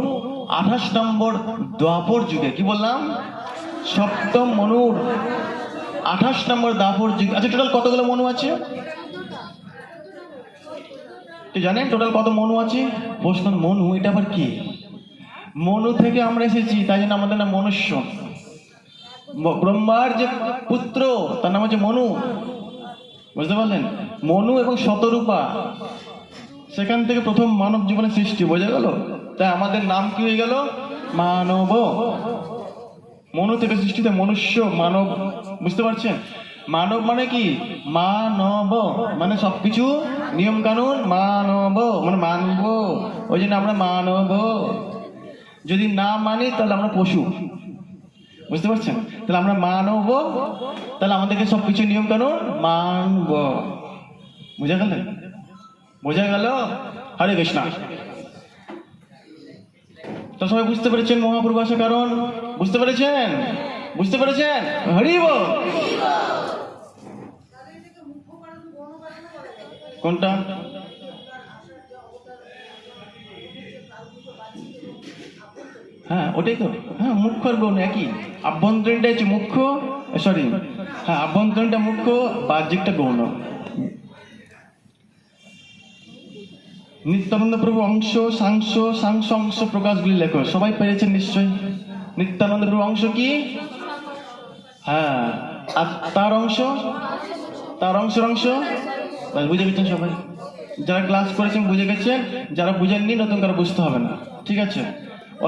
S1: 28 নম্বর দ্বাপর যুগে, কি বললাম, সপ্তম মনুর 28 নম্বর দ্বাপর যুগে। আচ্ছা, টোটাল কতগুলো মনু আছে জানেন? টোটাল কত মনু আছে? প্রশ্ন, মনু এটা আবার কি? মনু থেকে আমরা এসেছি, তাই জন্য আমাদের নাম মনুষ্য। ব্রহ্মার যে পুত্র তার নাম হচ্ছে মনু, বুঝতে পারলেন? মনু এবং শতরূপা, সেখান থেকে প্রথম মানব জীবনের সৃষ্টি। বোঝা গেল? তাই আমাদের নাম কি হয়ে গেল? মানব। মনু থেকে সৃষ্টিতে মনুষ্য, মানব, বুঝতে পারছেন? মানব মানে কি? মানব মানে সবকিছু নিয়ম কানুন, মানব মানে মানব, ওই জন্য আমরা মানব। যদি না মানি তাহলে আমরা পশু, বুঝতে পারছেন? তাহলে আমরা মানব, তাহলে আমাদেরকে সবকিছু নিয়ম কানুন মানব। বুঝা গেল? বোঝা গেল? হরে কৃষ্ণ। তো সবাই বুঝতে পেরেছেন মহাপ্রভু আসার কারণ? বুঝতে পেরেছেন? বুঝতে পেরেছেন? হরি বল। কোনটা? হ্যাঁ ওটাই তো। হ্যাঁ, মুখ্য আর গৌণ একই। আভ্যন্তরীণটা হচ্ছে মুখ্য, হ্যাঁ আভ্যন্তরীণটা মুখ্য, বাহ্যিকটা গৌণ। নিত্যানন্দ প্রভু অংশ, সাংস, অংশ প্রকাশগুলি লেখো। সবাই পেরেছেন নিশ্চয়। নিত্যানন্দ প্রভু অংশ কি? হ্যাঁ, আর তার অংশ, তার অংশের অংশ বুঝে গেছেন সবাই? যারা ক্লাস করেছেন বুঝে গেছেন, যারা বুঝেননি নতুন করে বুঝতে হবে না, ঠিক আছে?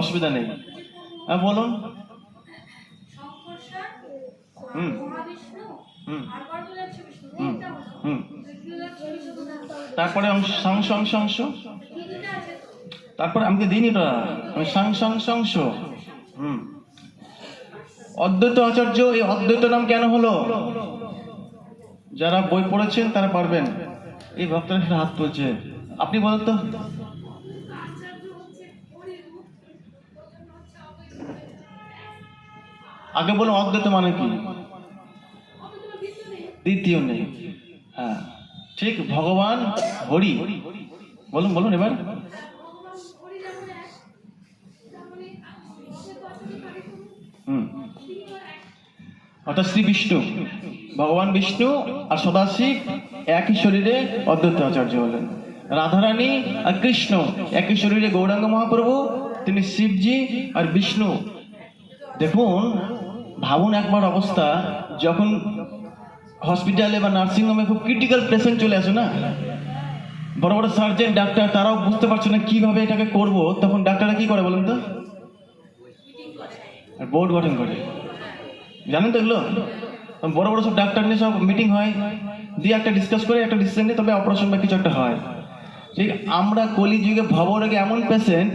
S1: অসুবিধা নেই। হ্যাঁ বলুন। তারপরে সাংস, অংশ, তারপরে আমাকে দিন এটা সাংস। অদ্বৈত আচার্য, এই অদ্বৈত নাম কেন হলো? যারা বই পড়েছেন তারা পারবেন। এই ভক্তরা সেটা হাত তুলছে, আপনি বলেন তো। আগে বলুন অদ্বৈত মানে কি? দ্বিতীয় নেই। হ্যাঁ ঠিক, ভগবান হরি। বলুন এবার। অর্থাৎ শ্রী বিষ্ণু, ভগবান বিষ্ণু আর সদাশিব একই শরীরে অদ্বৈত আচার্য হলেন। রাধারানী আর কৃষ্ণ একই শরীরে গৌরাঙ্গ মহাপ্রভু, তিনি শিবজি আর বিষ্ণু। দেখুন, ভাবুন একবার অবস্থা, যখন হসপিটালে বা নার্সিংহোমে খুব ক্রিটিক্যাল পেশেন্ট চলে আসে না, বড় বড় সার্জন, ডাক্তার, তারাও বুঝতে পারছে না কিভাবে এটাকে করব, তখন ডাক্তাররা কি করে বলেন তো? বোর্ড গঠন করে, জানেন তো এগুলো? বড় বড় সব ডাক্তার নিয়ে সব মিটিং হয়, দিয়ে একটা ডিসকাস করে একটা ডিসিশন নিয়ে তবে অপারেশন বা কিছু একটা হয়। ঠিক আমরা কলিযুগে ভবরোগে এমন পেশেন্ট,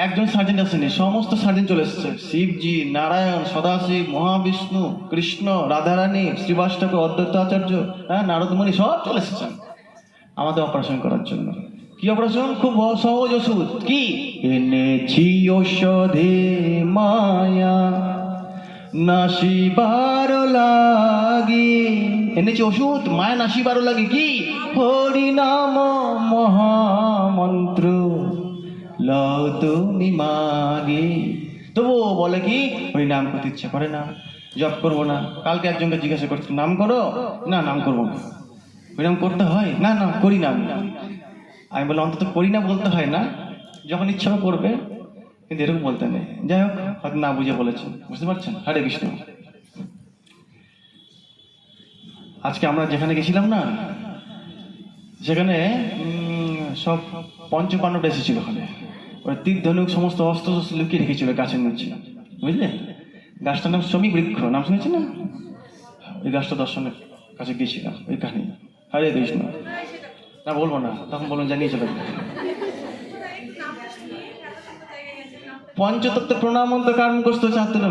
S1: একজন সার্জন আসেনি, সমস্ত সার্জন চলে এসেছে। শিবজি, নারায়ণ, সদাশিব, মহাবিষ্ণু, কৃষ্ণ, রাধারানী, শ্রীবাস ঠাকুর, অদ্বৈত আচার্য, হ্যাঁ নারদমণি, সব চলে এসেছেন আমাদের অপারেশন করার জন্য। কি অপারেশন? খুব সহজ ওষুধ। কি এনেছি? ঔষধে মায়া নাশিবার লাগি। এনেছি ওষুধ মায়া নাশিবার লাগে। কি? হরিনাম মহামন্ত্র লও তুমি মাগে। তবুও বলে কি হরিনাম করতে ইচ্ছে করে না, জব করবো না। কালকে একজনকে জিজ্ঞাসা করছি নাম করো, না নাম করবো না। এরকম করতে হয়, না না করি না আমি বললাম অন্তত করি না বলতে হয় না, যখন ইচ্ছা করবে, কিন্তু এরকম বলতে নেই। যাই হোক, হয়তো না বুঝে বলেছেন, বুঝতে পারছেন। হরে কৃষ্ণ। আজকে আমরা যেখানে গেছিলাম না, সেখানে সব পঞ্চপাণ্ডব এসেছিল। ওখানে ওরা তীর ধনুক সমস্ত অস্ত্র শস্ত্র লুকিয়ে রেখেছিল গাছের নিচে, বুঝলে। গাছটার নাম শমী বৃক্ষ, নাম শুনেছি না? ওই গাছটা দর্শনের কাছে গিয়েছিলাম, ওই কাহিনী। হরে কৃষ্ণ। না বলবো না, তখন বলুন জানিয়ে চলে। পঞ্চতত্ত্ব প্রণামন্ত কার মুখস্থ ছাত্র?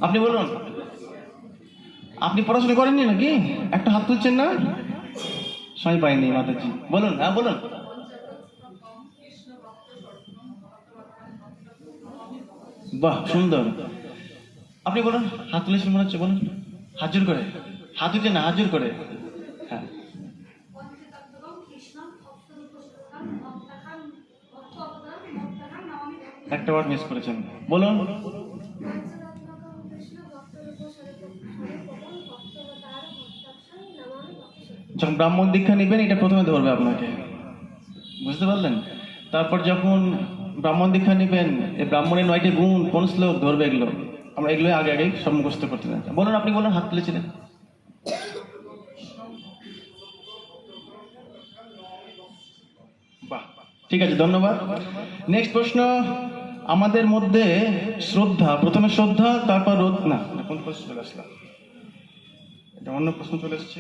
S1: আপনি বলুন। আপনি পড়াশোনা করেননি নাকি? একটা হাত তুলছেন না? সময় পাইনি মাতাজি। বলুন, হ্যাঁ বলুন। বাহ, সুন্দর। আপনি বলুন, হাত তুলেছেন মনে হচ্ছে, বলুন। হাত জোর করে, হাত তুলছেন না, হাত জোর করে। হ্যাঁ, একটা ওয়ার্ড মিস করেছেন, বলুন। যখন ব্রাহ্মণ দীক্ষা নেবেন, এটা প্রথমে ধরবে আপনাকে, বুঝতে পারলেন? তারপর যখন ব্রাহ্মণ দীক্ষা নেবেন, এই ব্রাহ্মণের 9টি গুণ, কোন শ্লোক ধরবে, এগুলো আমরা এগুলো আগে আগে সব মুখস্থ করতে না। বলুন, আপনি বলুন, হাত তুলেছিলেন। বাহ, ঠিক আছে, ধন্যবাদ। নেক্সট প্রশ্ন। আমাদের মধ্যে শ্রদ্ধা, প্রথমে শ্রদ্ধা, তারপর রোধ, না কোন প্রশ্ন চলে আসলাম, এটা অন্য প্রশ্ন চলে এসছে।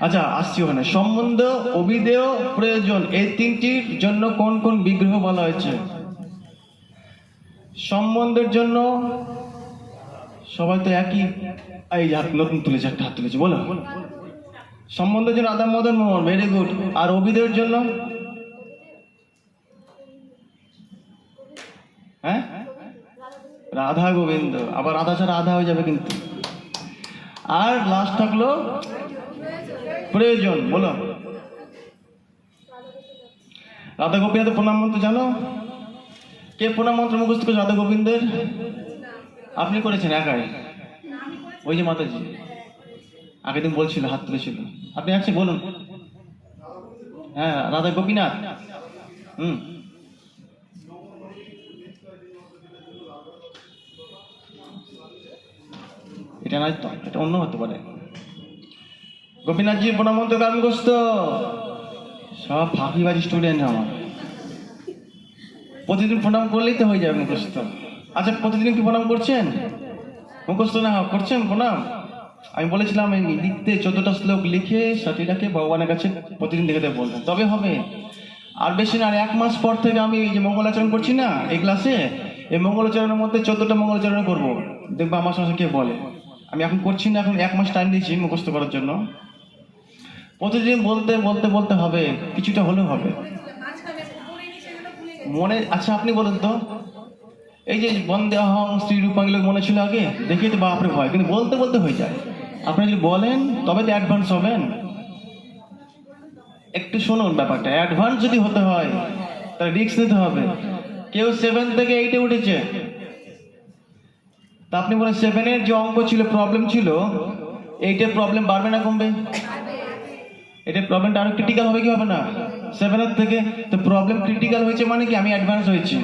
S1: আচ্ছা, আসছি ওখানে। সম্বন্ধ, অভিধেয়, প্রয়োজন, এই তিনটির জন্য কোন কোন বিগ্রহ বলা হয়েছে? সম্বন্ধের জন্য সবাই তো একই, এই হাত নতুন তুলেছে, একটা হাত তুলেছে, বলো। সম্বন্ধের জন্য রাধা মদন মোহন, ভেরি গুড। আর অভিধেয়ের জন্য? হ্যাঁ, রাধা গোবিন্দ। আবার রাধা ছাড়া আধা হয়ে যাবে কিন্তু। আর লাস্ট থাকলো প্রয়োজন, বলো। রাধা গোবিন্দের প্রণাম মন্ত্র জানো? কে প্রণাম মন্ত্র মুখস্থ করেছে রাধা গোবিন্দের? আপনি করেছেন একাই? ওই যে মাতাজি আগের দিন বলছিল, হাত তুলেছিল। আপনি আছে, বলুন। হ্যাঁ, রাধা গোপীনাথ। এটা নয় তো, এটা অন্য হতে পারে। গোপীনাথজি প্রণাম মন্ত্র কার মুখস্থ? সব ফাঁকিবাজি স্টুডেন্ট আমার। প্রতিদিন প্রণাম করলেই তো হয়ে যাবে মুখস্থ। আচ্ছা, প্রতিদিন কি প্রণাম করছেন? মুখস্থ না করছেন প্রণাম? আমি বলেছিলাম এই লিখতে 14টা শ্লোক লিখে সাথীটাকে ভগবানের কাছে প্রতিদিন লিখতে বলবেন, তবে হবে। আর বেশি না, আর 1 মাস পর থেকে আমি এই যে মঙ্গলাচরণ করছি না এই ক্লাসে, এই মঙ্গলাচরণের মধ্যে 14টা মঙ্গলাচরণ করবো। দেখবো আমার সঙ্গে কে বলে। আমি এখন করছি না, এখন 1 মাস টাইম দিয়েছি মুখস্থ করার জন্য। প্রতিদিন বলতে বলতে বলতে হবে, কিছুটা হলেও হবে মনে। আচ্ছা, আপনি বলুন তো, এই যে বন্দে অহং শ্রী রূপাঙ্গ মনে ছিল আগে, দেখে তো বাপরে ভয়, কিন্তু বলতে বলতে হয়ে যায়। আপনি যদি বলেন তবে তো অ্যাডভান্স হবেন। একটু শুনুন ব্যাপারটা, অ্যাডভান্স যদি হতে হয় তাহলে রিস্ক নিতে হবে। কেউ 7 থেকে 8-এ উঠেছে, তা আপনি বলেন 7-এর যে অঙ্ক ছিল, প্রবলেম ছিল, 8-এর প্রবলেম বাড়বে না কমবে? এটার প্রবলেমটা আরো ক্রিটিক্যাল হবে কি হবে না? 7-এর থেকে তো প্রবলেম ক্রিটিক্যাল হয়েছে মানে কি, আমি অ্যাডভান্স হয়েছি।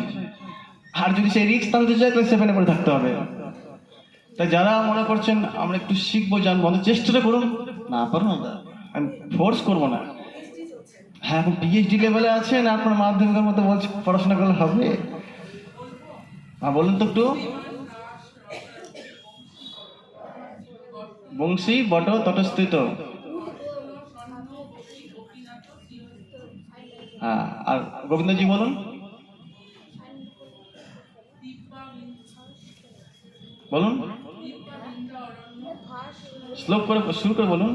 S1: আর যদি সেই রিস্ক টানতে চাই তাহলে 7-এ পড়ে থাকতে হবে। তাই যারা মনে করছেন আমরা একটু শিখবো, জানবো, আমাদের চেষ্টাটা করুন। না পারুন না, আমি ফোর্স করবো না। হ্যাঁ, এখন পিএইচডি লেভেলে আছেন, আপনার মাধ্যমিকের মতো বলছে পড়াশোনা করলে হবে? হ্যাঁ, বলুন তো একটু। বংশী বট তটস্থিত। হ্যাঁ, আর গোবিন্দজি বলুন। বলুন, শ্লোক করে শুরু করে বলুন।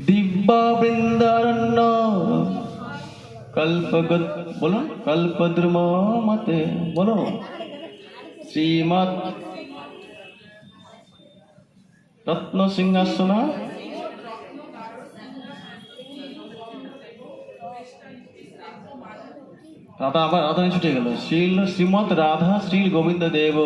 S1: দিব্যা বৃন্দারণ্য কল্পগত, বলুন। কল্পদ্রুম মতে, বলো। শ্রীমৎ রত্ন সিংহাসন রাধা আবার রাধা ছুটে গেল। শ্রীমৎ রাধা শ্রী গোবিন্দ দেব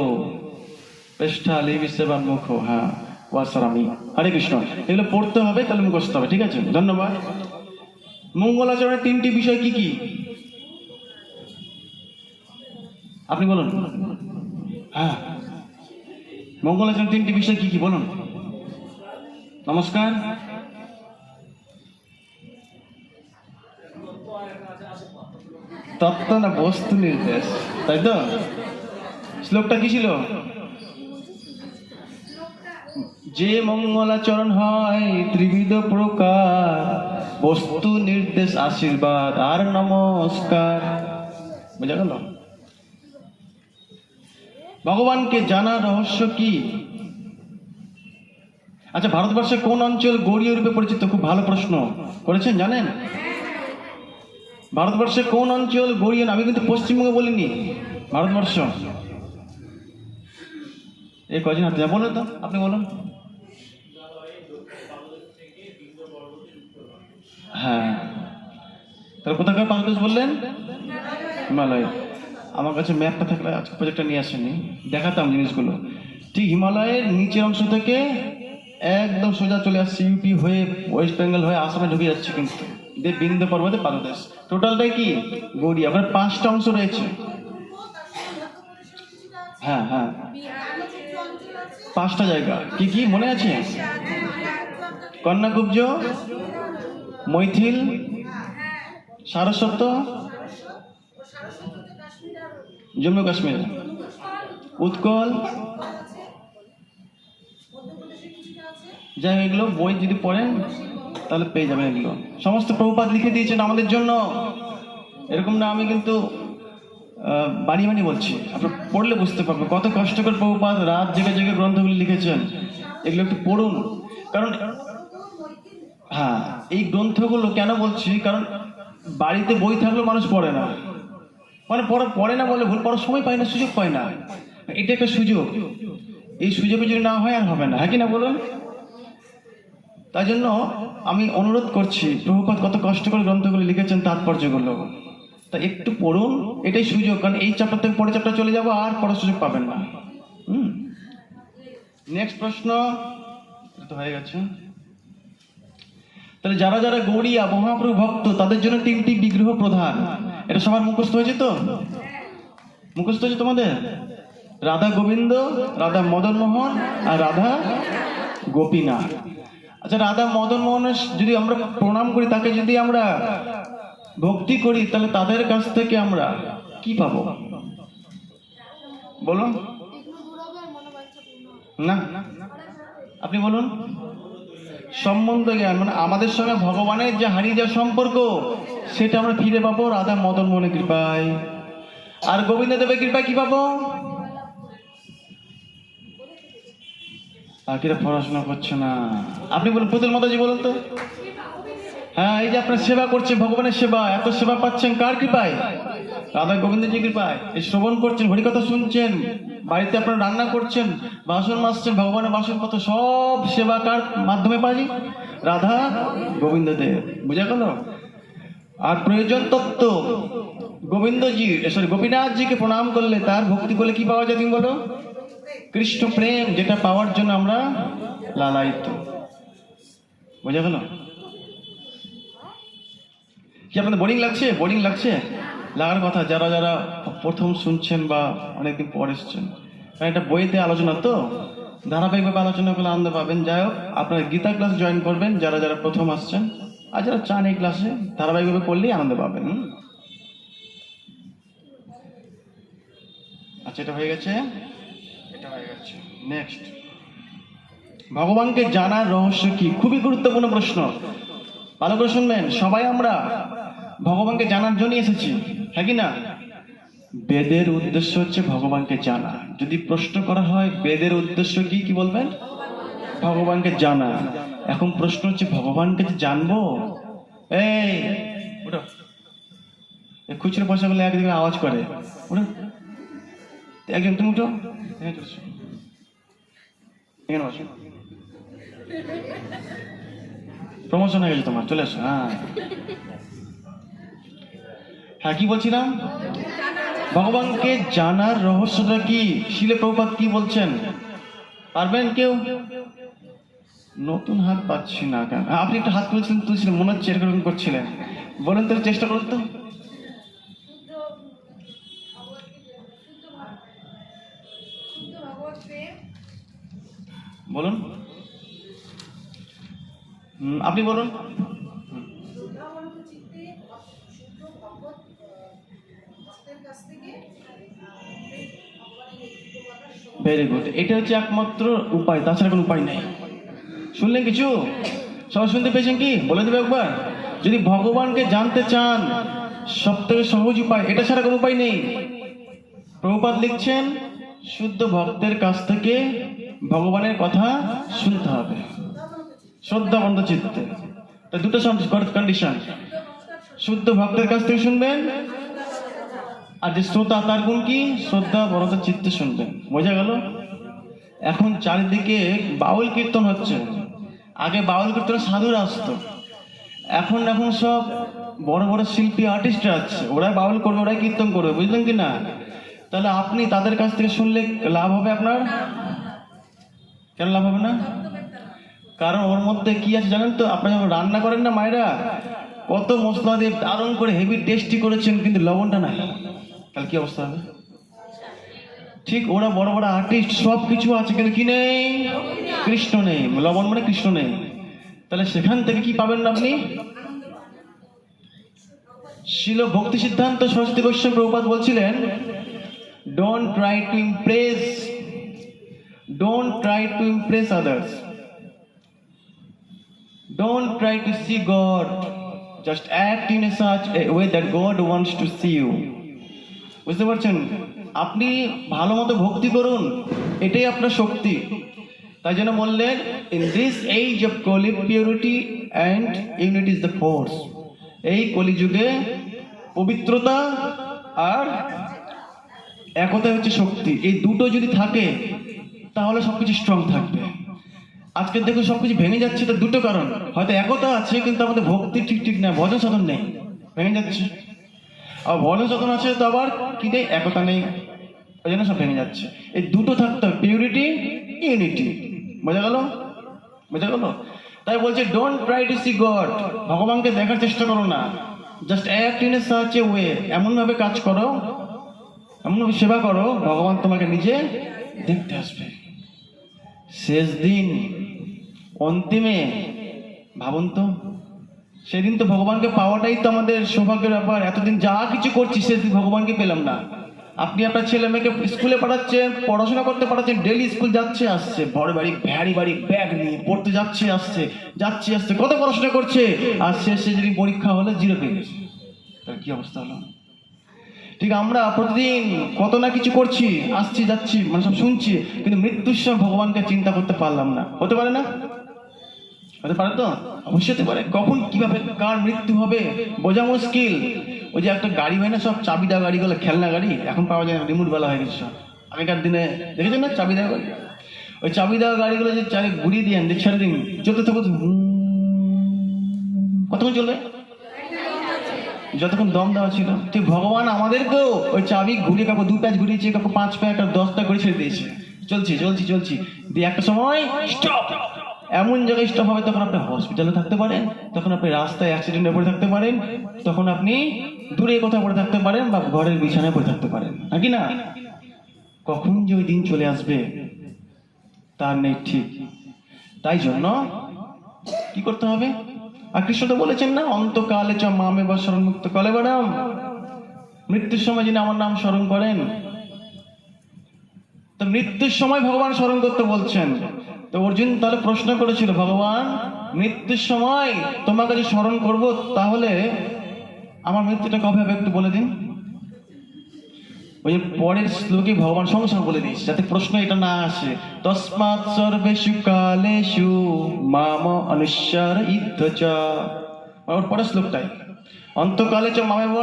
S1: পৃষ্ঠালি বিশ্ববান মুখ, হ্যাঁ ওয়াসারামি, হরে কৃষ্ণ। এগুলো পড়তে হবে, তাহলে মুখস্থ হবে, ঠিক আছে? ধন্যবাদ। মঙ্গলাচরণের 3টি বিষয় কি কি আপনি বলুন। হ্যাঁ, মঙ্গলাচরণের 3টি বিষয় কি কি বলুন। নমস্কার। তত্ত্ব না বস্তু নির্দেশ, তাই তো? শ্লোকটা কি ছিল? যে মঙ্গলাচরণ হয় ত্রিবিধ প্রকার, বস্তু নির্দেশ আশীর্বাদ আর নমস্কার। বুঝা গেল? ভগবানকে জানার রহস্য কি? আচ্ছা, ভারতবর্ষে কোন অঞ্চল গৌড়ীয় রূপে পরিচিত? খুব ভালো প্রশ্ন করেছেন, জানেন? ভারতবর্ষে কোন অঞ্চল গৌড়ীয়? আমি কিন্তু পশ্চিমবঙ্গে বলিনি, ভারতবর্ষ। এই কজন হাতে বলুন তো, আপনি বলুন। হ্যাঁ, তাহলে কোথাকার পাদদেশ বললেন? হিমালয়। আমার কাছে ম্যাপটা থাকলে আজকে প্রজেক্টটা নিয়ে আসেনি, দেখাতাম জিনিসগুলো। ঠিক হিমালয়ের নিচের অংশ থেকে একদম সোজা চলে আসছে ইউপি হয়ে, ওয়েস্ট বেঙ্গল হয়ে আসামে ঢুকে যাচ্ছে, কিন্তু বিন্ধ্য পর্বতে পাদদেশ। টোটালটাই কি গৌড়ীয়। আপনার 5টা অংশ রয়েছে। হ্যাঁ হ্যাঁ, 5টা জায়গা। কি কি মনে আছে? কন্যাকুব্জ, মৈথিল, সারস্বত, জম্মু কাশ্মীর, উৎকল। যাই হোক, এগুলো বই যদি পড়েন তাহলে পেয়ে যাবেন। এগুলো সমস্ত প্রভুপাদ লিখে দিয়েছেন আমাদের জন্য। এরকম না আমি কিন্তু বানিয়ে বলছি, আপনার পড়লে বুঝতে পারবেন কত কষ্ট করে প্রভুপাদ রাত জেগে জেগে গ্রন্থগুলি লিখেছেন। এগুলো একটু পড়ুন। কারণ হ্যাঁ, এই গ্রন্থগুলো কেন বলছি, কারণ বাড়িতে বই থাকলেও মানুষ পড়ে না, মানে পড়ে না বলে ভুল, পড়ার সময় পায় না, সুযোগ পায় না। এটা একটা সুযোগ। এই সুযোগে যদি না হয় আর হবে না, হ্যাঁ কি না বলুন? তাই জন্য আমি অনুরোধ করছি, প্রভুপাদ কত কষ্ট করে গ্রন্থগুলি লিখেছেন, তাৎপর্যগুলো, তা একটু পড়ুন। এটাই সুযোগ, কারণ এই চ্যাপ্টার থেকে পরে চ্যাপ্টার চলে যাবো, আর পড়ার সুযোগ পাবেন না। নেক্সট প্রশ্ন তো হয়ে গেছে। তাহলে যারা যারা গৌড়িয়া মহাপ্রভু ভক্ত, তাদের জন্য 3টি বিগ্রহ প্রধান। এটা সবার মুখস্থ হয়েছে তো? মুখস্থ হয়েছে তোমাদের? রাধা গোবিন্দ, রাধা মদন মোহন আর রাধা গোপীনাথ। আচ্ছা, রাধা মদন মোহনের যদি আমরা প্রণাম করি, তাকে যদি আমরা ভক্তি করি, তাহলে তাদের কাছ থেকে আমরা কি পাবো বলুন? না, আপনি বলুন। সম্বন্ধ জ্ঞান, মানে আমাদের সঙ্গে ভগবানের যে হারিয়ে যাওয়া সম্পর্ক, সেটা আমরা ফিরে পাবো রাধা মদন মোহনের কৃপায়। আর গোবিন্দ দেবের কৃপায় কি পাবো? বাকিরা পড়াশোনা করছে না। আপনি বলুন, পুতুল মাতাজি বলুন তো। হ্যাঁ, এই যে আপনার সেবা করছে, ভগবানের সেবা, এত সেবা পাচ্ছেন কার কৃপায়? রাধা গোবিন্দজির কৃপায়। এই শ্রবণ করছেন, হরিকথা শুনছেন, বাড়িতে আপনারা রান্না করছেন, বাসন মাজছেন, ভগবানের বাসন কত, সব সেবা কার মাধ্যমে পাই? রাধা গোবিন্দ দেব। বুঝা গেল? আর প্রয়োজন তত্ত্ব গোবিন্দজি, সরি গোপীনাথজিকে প্রণাম করলে, তার ভক্তি করলে কি পাওয়া যায় তুমি বলো? কৃষ্ণ প্রেম, যেটা পাওয়ার জন্য আমরা লালায়িত। বুঝা গেল? কি আপনাদের বোরিং লাগছে? বোরিং লাগছে? লাগার কথা, যারা যারা প্রথম শুনছেন বা অনেকদিন পর এসছেন, কারণ এটা বইতে আলোচনা তো, ধারাবাহিকভাবে আলোচনা করলে আনন্দ পাবেন। যাই হোক, আপনারা গীতা ক্লাস জয়েন করবেন যারা যারা প্রথম আসছেন, আর যারা চান এই ক্লাসে ধারাবাহিকভাবে করলেই আনন্দ পাবেন। আচ্ছা, এটা হয়ে গেছে, এটা হয়ে গেছে। নেক্সট, ভগবানকে জানার রহস্য কি? খুবই গুরুত্বপূর্ণ প্রশ্ন, ভালো করে শুনবেন। সবাই আমরা ভগবানকে জানার জন্য এসেছি, হ্যাঁ কি না? বেদের উদ্দেশ্য হচ্ছে ভগবানকে জানা। যদি প্রশ্ন করা হয় বেদের উদ্দেশ্য কি, কি বলবেন? ভগবানকে জানা। এখন প্রশ্ন হচ্ছে, ভগবানকে যে জানবো, এই ওটা খুচরো পয়সাগুলো একদিকে আওয়াজ করে, ওটা একজন, তুমি উঠো, এখানে বসো, প্রমোশন হয়ে গেছে তোমার, চলে আসো। হ্যাঁ হ্যাঁ, কি বলছিলাম? ভগবানকে জানার রহস্যটা কি? শিলে প্রভুপাদ কি বলছেন? পারবেন কেউ? নতুন হাত পাচ্ছি না কেন? আপনি একটা হাত তুলেছিলেন, মনে হচ্ছে এরকম করছিলেন। বলেন তো, চেষ্টা করুন তো। বলুন, আপনি বলুন। ভেরি গুড, এটা হচ্ছে একমাত্র উপায়, তাছাড়া কোনো উপায় নেই। শুনলেন কিছু? সবাই শুনতে পেয়েছেন কি? বলে দেবে একবার। যদি ভগবানকে জানতে চান, সব থেকে সহজ উপায়, এটা ছাড়া কোনো উপায় নেই। প্রভুপাদ লিখছেন, শুদ্ধ ভক্তের কাছ থেকে ভগবানের কথা শুনতে হবে শ্রদ্ধাবন্ত চিত্তে। তা দুটো কন্ডিশন, শুদ্ধ ভক্তের কাছ থেকে শুনবেন, আর যে শ্রোতা তার গুণ কি? শ্রদ্ধা বরত চিত্তে শুনবেন। বোঝা গেল? এখন চারিদিকে বাউল কীর্তন হচ্ছে। আগে বাউল কীর্তনে সাধুরা আসতো, এখন সব বড় বড় শিল্পী আর্টিস্টরা আছে, ওরাই বাউল করবে, ওরাই কীর্তন করবে। বুঝলেন কি না? তাহলে আপনি তাদের কাছ থেকে শুনলে লাভ হবে আপনার? কেন লাভ হবে না? কারণ ওর মধ্যে কি আছে জানেন তো? আপনারা যখন রান্না করেন না, মায়েরা কত মশলা দিয়ে দারুণ করে হেভি টেস্টি করেছেন, কিন্তু লবণটা নাই, তাহলে কি অবস্থা হবে? ঠিক ওরা বড় বড় আর্টিস্ট, সব কিছু আছে, কিন্তু কি নেই? কৃষ্ণ নেই। লবণ মানে কৃষ্ণ নেই। তাহলে সেখান থেকে কি পাবেন না আপনি? শিল ভক্তি সিদ্ধান্ত সরস্বতী গোস্বামী প্রভুপাদ বলছিলেন, don't try to impress others, don't try to see God, just act in a such a way that God wants to see you. বুঝতে পারছেন? আপনি ভালো মতো ভক্তি করুন, এটাই আপনার শক্তি। তাই জন্য বললেন, ইন দিস এইজ অফ কলি purity and unity is the force. এই কলিযুগে পবিত্রতা আর একতা হচ্ছে শক্তি। এই দুটো যদি থাকে তাহলে সবকিছু স্ট্রং থাকবে। আজকে দেখুন সবকিছু ভেঙে যাচ্ছে, তো দুটো কারণ। হয়তো একতা আছে কিন্তু আমাদের ভক্তি ঠিক না, ভজন সাধন নেই, ভেঙে যাচ্ছে। আর ভজন সাধন আছে তো আবার কি নেই? একতা নেই, ওই জন্য সব ভেঙে যাচ্ছে। এই দুটো থাকতে হবে, পিউরিটি, ইউনিটি। বোঝা গেল? তাই বলছে, don't try to see God, ভগবানকে দেখার চেষ্টা করো না, just act in a such a way, এমনভাবে কাজ করো, এমনভাবে সেবা করো, ভগবান তোমাকে নিজে দেখতে আসবে। শেষ দিন, অন্তিমে ভাবুন তো, সেদিন তো ভগবানকে পাওয়াটাই তো আমাদের সৌভাগ্যের ব্যাপার। এতদিন যা কিছু করছি, সেদিন ভগবানকে পেলাম না। আপনি আপনার ছেলে মেয়েকে স্কুলে পাঠাচ্ছেন, পড়াশোনা করতে পাঠাচ্ছেন, ডেলি স্কুল যাচ্ছে আসছে, বড় বাড়ি ভ্যারি বাড়ি ব্যাগ নিয়ে পড়তে যাচ্ছে আসছে, কত পড়াশোনা করছে, আর শেষে যদি পরীক্ষা হলে 0 পেয়ে গেছে, তার কি অবস্থা হলো? ঠিক আমরা প্রতিদিন কত না কিছু করছি, আসছি যাচ্ছি, মানে সব শুনছি, কিন্তু মৃত্যুর সময় ভগবানকে চিন্তা করতে পারলাম না। হতে পারে না? হতে পারে তো? অবশ্যই হতে পারে। কখন কিভাবে কার মৃত্যু হবে বোঝা মুশকিল। ওই যে একটা গাড়ি হয় না, সব চাবি দেওয়া গাড়িগুলো, খেলনা গাড়ি, এখন পাওয়া যায় না, রিমোট বেলা হয়ে গেছে সব। আগেকার দিনে দেখেছেন না চাবি দেওয়া গাড়ি? ওই চাবি দেওয়া গাড়িগুলো যে চাবি ঘুরিয়ে দিয়ে ছেড়ে দিন, চলতে থাকো, কতক্ষণ চলবে? যতক্ষণ দম দেওয়া ছিল। ঠিক ভগবান আমাদেরকেও ওই চাবি ঘুরিয়ে, কাউকে 2 প্যাচ ঘুরিয়েছে, কাউকে 5 প্যাচ, আর 10টা করে ছেড়ে দিয়েছে। চলছি দিয়ে একটা সময় স্টপ। এমন জায়গায় স্টপ হবে, তখন আপনি হসপিটালে থাকতে পারেন, তখন আপনি রাস্তায় অ্যাক্সিডেন্টে পড়ে থাকতে পারেন, তখন আপনি দূরে কোথাও পড়ে থাকতে পারেন, বা ঘরের বিছানায় পড়ে থাকতে পারেন, নাকি না? কখন যে ওই দিন চলে আসবে তার নেই ঠিক। তাই জন্য কি করতে হবে? আর কৃষ্ণ তো বলেছেন না, অন্তকালে চ মামে বা স্মরণ মুক্ত কলে বাড়াম, মৃত্যুর সময় যিনি আমার নাম স্মরণ করেন। তো মৃত্যুর সময় ভগবান স্মরণ করতে বলছেন। তো অর্জুন তাহলে প্রশ্ন করেছিল, ভগবান মৃত্যুর সময় তোমার কাছে স্মরণ করব, তাহলে আমার মৃত্যুটা কবে হবে একটু বলে দিন। ওই পরের শ্লোকে ভগবান সঙ্গে সঙ্গে বলে দিয়েছে, যাতে প্রশ্ন এটা না আসে। তস্মাৎ সর্বেষু কালেষু মাম অনুস্মর ইদ্ধ। ওর পরের শ্লোকটাই অন্তকালে চ মামেব,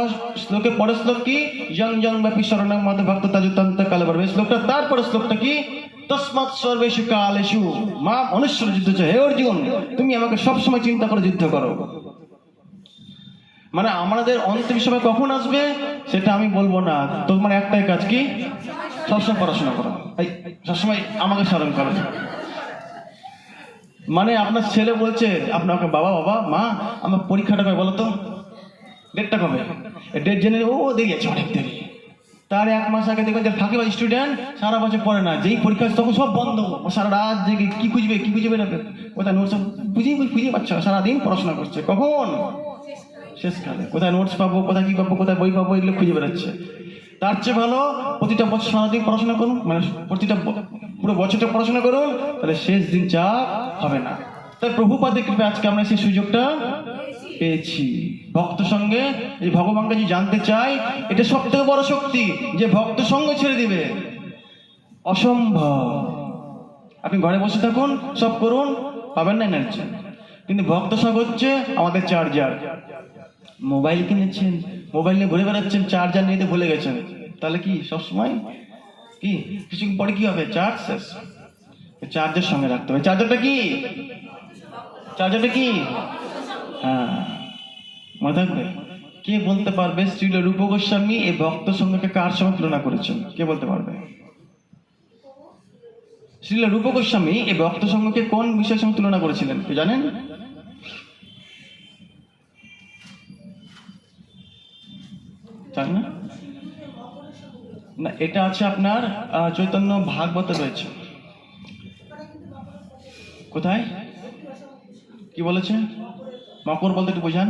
S1: শ্লোকে পরের শ্লোক কি? জং জং ব্যাপী শরণং মদ ভক্ত তাজুতন্ত কালে বলবে শ্লোকটা। তারপরে শ্লোকটা কি? তস্মাৎ সর্বেষু কালেষু মাম অনুস্মর যুদ্ধ। হে অর্জুন, তুমি আমাকে সবসময় চিন্তা করে যুদ্ধ করো। মানে আমাদের অন্তিম সময় কখন আসবে সেটা আমি বলবো না। তোমার একটাই কাজ কি, সবসময় পড়াশোনা করো, এই সবসময় আমাকে স্মরণ করো। মানে আপনার ছেলে বলছে আপনাকে, বাবা বাবা মা আমার পরীক্ষাটা কবে বলো তো, ডেটটা কবে? ডেট জেনে ও দেরি আছে, অনেক দেরি। তার 1 মাস আগে দেখবেন যে ফাঁকিবাজ স্টুডেন্ট সারা বছর পড়ে না, যেই পরীক্ষা তখন সব বন্ধ, সারা রাত জেগে কি খুঁজবে না, কোথায় নোটস খুঁজে পাচ্ছে না, সারাদিন পড়াশোনা করছে। কখন? শেষকালে। কোথায় নোটস পাবো, কোথায় কি পাবো, কোথায় বই পাবো, এগুলো খুঁজে বেড়াচ্ছে। তার চেয়ে ভালো প্রতিটা বছর সারাদিন পড়াশোনা করুন, মানে প্রতিটা পুরো বছরটা পড়াশোনা করুন, তাহলে শেষ দিন চাপ হবে না। তাই প্রভুপাদের কৃপায় আজকে আমরা সেই সুযোগটা পেয়েছি। ভক্ত সঙ্গে এই ভগবানকে যদি জানতে চাই, এটা সব থেকে বড় শক্তি, যে ভক্ত সঙ্গ ছেড়ে দিবে অসম্ভব। আপনি ঘরে বসে থাকুন, সব করুন, পাবেন না এনার্জি। কিন্তু ভক্ত সঙ্গ হচ্ছে আমাদের চার্জার। মোবাইল কিনেছেন, মোবাইল নিয়ে ঘুরে বেড়াচ্ছেন, চার্জার নিতে ভুলে গেছেন, তাহলে কি সবসময় কি কিছুক্ষণ পরে কি হবে, চার্জ শেষ। চার্জার সঙ্গে রাখতে হবে। চার্জারটা কি? চার্জারটা কি? হ্যাঁ, মনে থাকবে। কে বলতে পারবে শ্রীল রূপ গোস্বামী এই ভক্ত সঙ্গকে কার সঙ্গে তুলনা করেছেন? কে বলতে পারবে? শ্রীল রূপ গোস্বামী এই ভক্ত সঙ্গকে কোন বিষয়ের সঙ্গে তুলনা করেছিলেন, কে জানেন? জানেন না? না, এটা আছে আপনার চৈতন্য ভাগবতে রয়েছে। কোথায় কি বলেছে? মকর বলতে একটু বোঝান,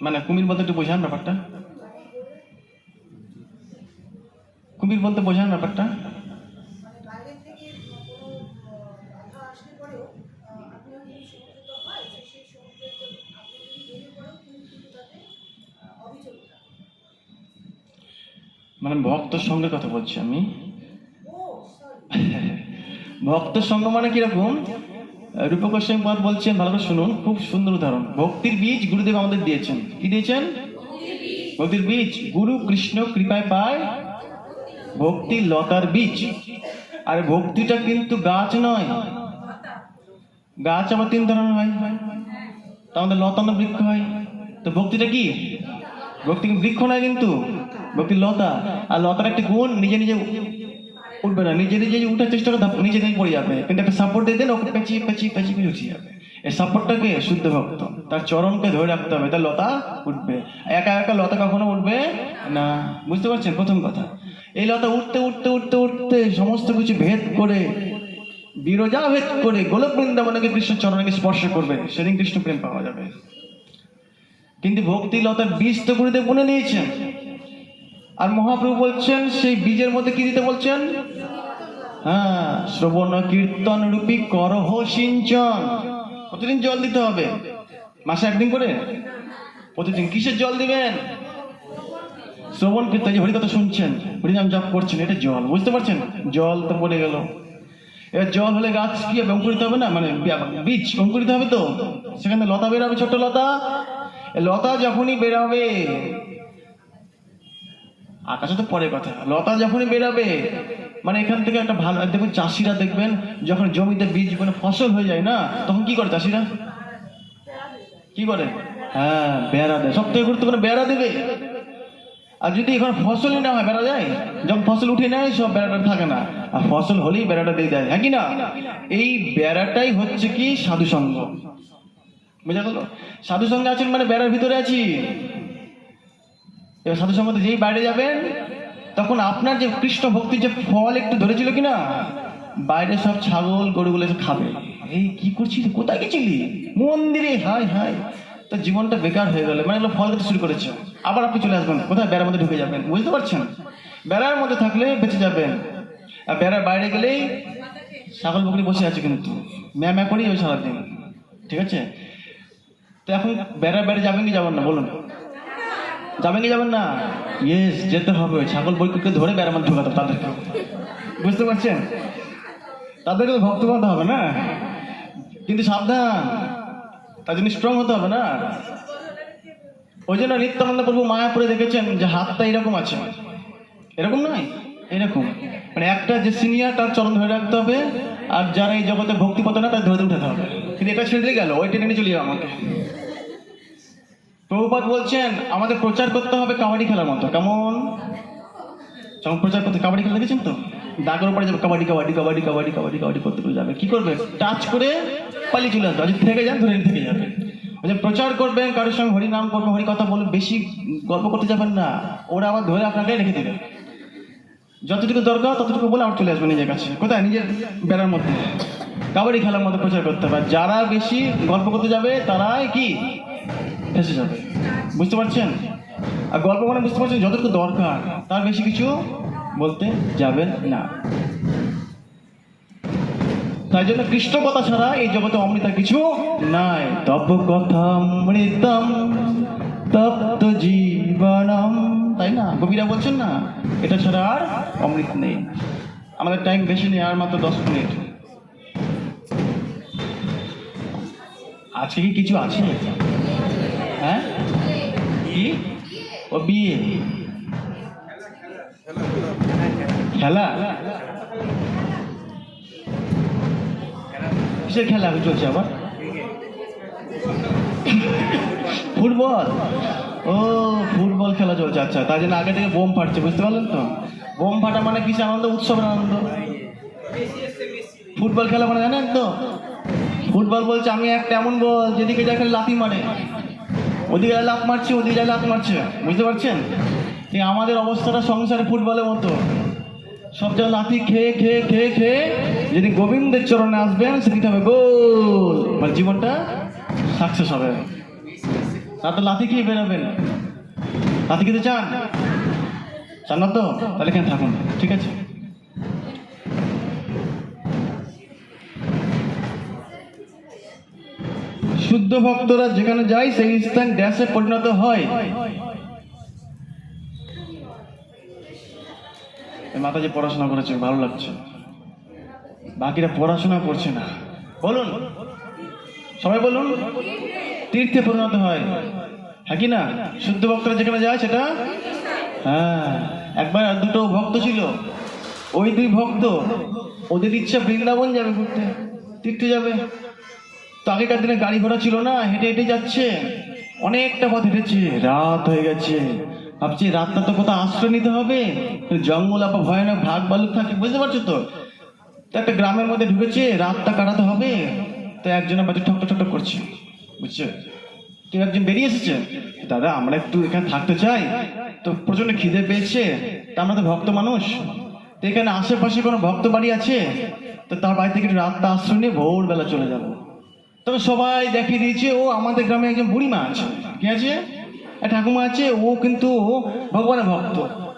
S1: মানে কুমির বলতে একটু বোঝান ব্যাপারটা, কুমির বলতে বোঝান ব্যাপারটা। মানে ভক্ত সঙ্গের কথা বলছি আমি। ভক্ত সঙ্গ মানে কিরকম? রূপ গোস্বামী পদ বলছেন, ভালো করে শুনুন, খুব সুন্দর উদাহরণ। ভক্তির বীজ গুরুদেব আমাদের দিয়েছেন। কি দিয়েছেন? ভক্তির বীজ। গুরু কৃষ্ণ কৃপায় পায় ভক্তি লতার বীজ। আর ভক্তিটা কিন্তু গাছ নয়, গাছ আবার 3 ধরনের হয়, তার মধ্যে লতানো বৃক্ষ হয়। তো ভক্তিটা কি? ভক্তি বৃক্ষ নয় কিন্তু, ভক্তি লতা। আর লতার একটা গুণ, নিজে নিজে উঠবে না, নিজে নিজে উঠার চেষ্টা করে নিজে নিজে পড়ে যাবে, কিন্তু একটা সাপোর্ট দিয়ে দেন, ওকে পেঁচিয়ে পেঁচিয়ে পেঁচিয়ে উঠে যাবে। এই সাপোর্টটাকে শুদ্ধ ভক্ত, তার চরণকে ধরে রাখতে হবে, তার লতা উঠবে। একা একা লতা কখনো উঠবে না, বুঝতে পারছেন? প্রথম কথা, এই লতা উঠতে উঠতে উঠতে উঠতে সমস্ত কিছু ভেদ করে, বিরজা ভেদ করে গোলক বৃন্দাবনকে কৃষ্ণ চরণকে স্পর্শ করবে, সেদিন কৃষ্ণ প্রেম পাওয়া যাবে। কিন্তু ভক্তি লতার বীজ তো গুরুদেব বুনে দিয়েছেন। আর মহাপ্রভু বলছেন সেই বীজের মধ্যে কি দিতে বলছেন? হ্যাঁ, শ্রবণ কীর্তন রূপী করহ সিঞ্চন। প্রতিদিন জল দিতে হবে, মাসে 1 দিন করে প্রতিদিন। কিসের জল দিবেন? শ্রবণ কীর্তন, যে হরিকথা শুনছেন, হরিনাম জপ করছেন, এটা জল, বুঝতে পারছেন? জল তো পড়ে গেল। এবার জল হলে গাছ কি হবে? অঙ্কুরিত হবে না, মানে বীজ অঙ্কুরিত হবে, তো সেখানে লতা বেরোবে, ছোট লতা। লতা যখনই বেরোবে, আকাশে তো পরের কথা, লতা যখনই বেরাবে, মানে এখান থেকে একটা ভালো দেখবেন, চাষিরা দেখবেন যখন জমিতে বীজ মানে ফসল হয়ে যায় না, তখন কি করে চাষিরা? কি করে? হ্যাঁ, বেড়া দেয়। সব থেকে গুরুত্বপূর্ণ, বেড়া দেবে। আর যদি এখন ফসলই না হয়, বেড়া যায়? যখন ফসল উঠে নেয়, সব বেড়াটা থাকে না, আর ফসল হলেই বেড়াটা দিয়ে দেয়, হ্যাঁ কি না? এই বেড়াটাই হচ্ছে কি সাধু সঙ্গ। বুঝা গেল? সাধু সঙ্গে আছেন মানে বেড়ার ভিতরে আছি। এবার সাধু সঙ্গতে যেই বাইরে যাবেন, তখন আপনার যে কৃষ্ণ ভক্তির যে ফল একটু ধরেছিল কিনা, বাইরে সব ছাগল গরুগুলো এসে খাবে। এই কি করছিস, কোথায় গেছিলি? মন্দিরে। হাই হাই, তো জীবনটা বেকার হয়ে গেল, মানে এগুলো ফল খেতে শুরু করেছে। আবার আপনি চলে আসবেন কোথায়? বেড়ার মধ্যে ঢুকে যাবেন, বুঝতে পারছেন? বেড়ার মধ্যে থাকলে বেঁচে যাবেন, আর বেড়ার বাইরে গেলেই ছাগল বকরি বসে আছে কিন্তু ম্যা ম্যা করেই ওই সারাদিন, ঠিক আছে? তো এখন বেড়ার বাইরে যাবেন কি যাবেন না, বলুন? যাবেন কি যাবেন না? ইয়েস, যেতে হবে। ওই ছাগল বৈকুকে ধরে বেড়ার মধ্যে ঢোকাতে তাদেরকে, বুঝতে পারছেন? তাদেরকে তো ভক্ত বানাতে হবে না, কিন্তু সাবধান, তার জন্য স্ট্রং হতে হবে না। ওই জন্য নিত্যানন্দ প্রভু মায়াপুরে দেখেছেন যে হাতটা এরকম আছে, এরকম নয়, এরকম, মানে একটা যে সিনিয়র তার চরণ ধরে রাখতে হবে, আর যারা এই জগতে ভক্তি পথে না তার ধরে উঠাতে হবে। কিন্তু এটা ছেড়ে দিয়ে গেল, ওই টেনে চলে যাবে আমাকে। প্রভুপাদ বলছেন আমাদের প্রচার করতে হবে কাবাডি খেলার মতো। কেমন? যখন প্রচার করতে কাবাডি খেলা দেখেছেন তো, দাগের উপরে যাবে কাবাডি কাবাডি কাবাডি কাবাডি কাবাডি কাবাডি করতে করে যাবে, কি করবে? টাচ করে পালিয়ে চলে আসবে, যদি থেকে যান ধরে থেকে যাবে। প্রচার করবেন, কারোর সঙ্গে হরি নাম করবেন, হরি কথা বলবেন, বেশি গল্প করতে যাবেন না, ওরা আবার ধরে আপনাকে রেখে দেবে। যতটুকু দরকার ততটুকু বলে আবার চলে আসবে নিজের কাছে। কোথায়? নিজের বেড়ার মধ্যে। কাবাডি খেলার মধ্যে প্রচার করতে হবে। যারা বেশি গল্প করতে যাবে তারাই কি ফেসে যাবে, বুঝতে পারছেন? আর গল্প মানে বুঝতে পারছেন যতটুকু দরকার, তার বেশি কিছু বলতে যাবেন না। তাই জন্য কৃষ্ণ কথা ছাড়া এই জগতে অমৃত কিছু নাই। তব কথা অমৃতম তপ্ত জীবনম, তাই না? কবিরা বলছেন না, এটা ছাড়া আর অমৃত নেই। আমাদের টাইম বেশি নেই, আর মাত্র 10 মিনিট। আজকে কি কিছু আছে? হ্যাঁ, কি? ও বিয়ে খেলা, কিসের খেলা চলছে আবার? ফুটবল। ও, ফুটবল খেলা চলছে, আচ্ছা। তাই জন্য আগে থেকে বোম ফাটছে, বুঝতে পারলেন তো? বোম ফাটা মানে কিসে আনন্দ? উৎসবের আনন্দ। ফুটবল খেলা মানে জানেন তো? ফুটবল বলছে আমি একটা এমন বল যেদিকে যায় খালি লাথি মারে, ওদিকে লাফ মারছে, ওদিকে যায় লাফ মারছে, বুঝতে পারছেন? ঠিক আমাদের অবস্থাটা সংসারে ফুটবলের মতো, সব জায়গায় লাথি খেয়ে খেয়ে খেয়ে খেয়ে যদি গোবিন্দের চরণে আসবেন সেদিকে হবে গোল, মানে জীবনটা সাকসেস হবে। না তো লাথি খেয়ে বেরোবেন। লাথি খেতে চান? চান না তো? তাহলে এখানে থাকুন, ঠিক আছে? শুদ্ধ ভক্তরা যেখানে যায় সেই স্থান ড্যাশে পরিণত হয়। মাতাজি পড়াশোনা করেছে, ভালো লাগছে। বাকিরা পড়াশোনা করছে না। বলুন, সবাই বলুন। তীর্থে পরিণত হয়, হ্যাঁ কি না? শুদ্ধ ভক্তরা যেখানে যায় সেটা, হ্যাঁ। একবার দুটো ভক্ত ছিল, ওই দুই ভক্ত, ওদের ইচ্ছা বৃন্দাবন যাবে ঘুরতে, তীর্থে যাবে। তো আগেকার দিনে গাড়ি ঘোড়া ছিল না, হেঁটে হেঁটে যাচ্ছে, অনেকটা পথ হেঁটেছে, রাত হয়ে গেছে। ভাবছি রাতটা তো কোথাও আশ্রয় নিতে হবে, জঙ্গল আবার ভয়ানক ভাগ ভাল্লুক থাকে, বুঝতে পারছো তো? তো একটা গ্রামের মধ্যে ঢুকেছে, রাতটা কাটাতে হবে। তো একজনের বাড়ি ঠক ঠক করছে, বুঝছো? কেউ একজন বেরিয়ে এসেছে, দাদা আমরা একটু এখানে থাকতে চাই, তো প্রচন্ড খিদে পেয়েছে, তা আমরা তো ভক্ত মানুষ, তো এখানে আশেপাশে কোনো ভক্ত বাড়ি আছে, তো তার বাড়ি থেকে রাতটা আশ্রয় নিয়ে ভোরবেলা চলে যাবো। তবে সবাই দেখিয়ে দিয়েছে, ও আমাদের গ্রামে একজন বুড়িমা আছে, কি আছে? ঠাকুমা আছে, ও কিন্তু ভগবানের ভক্ত,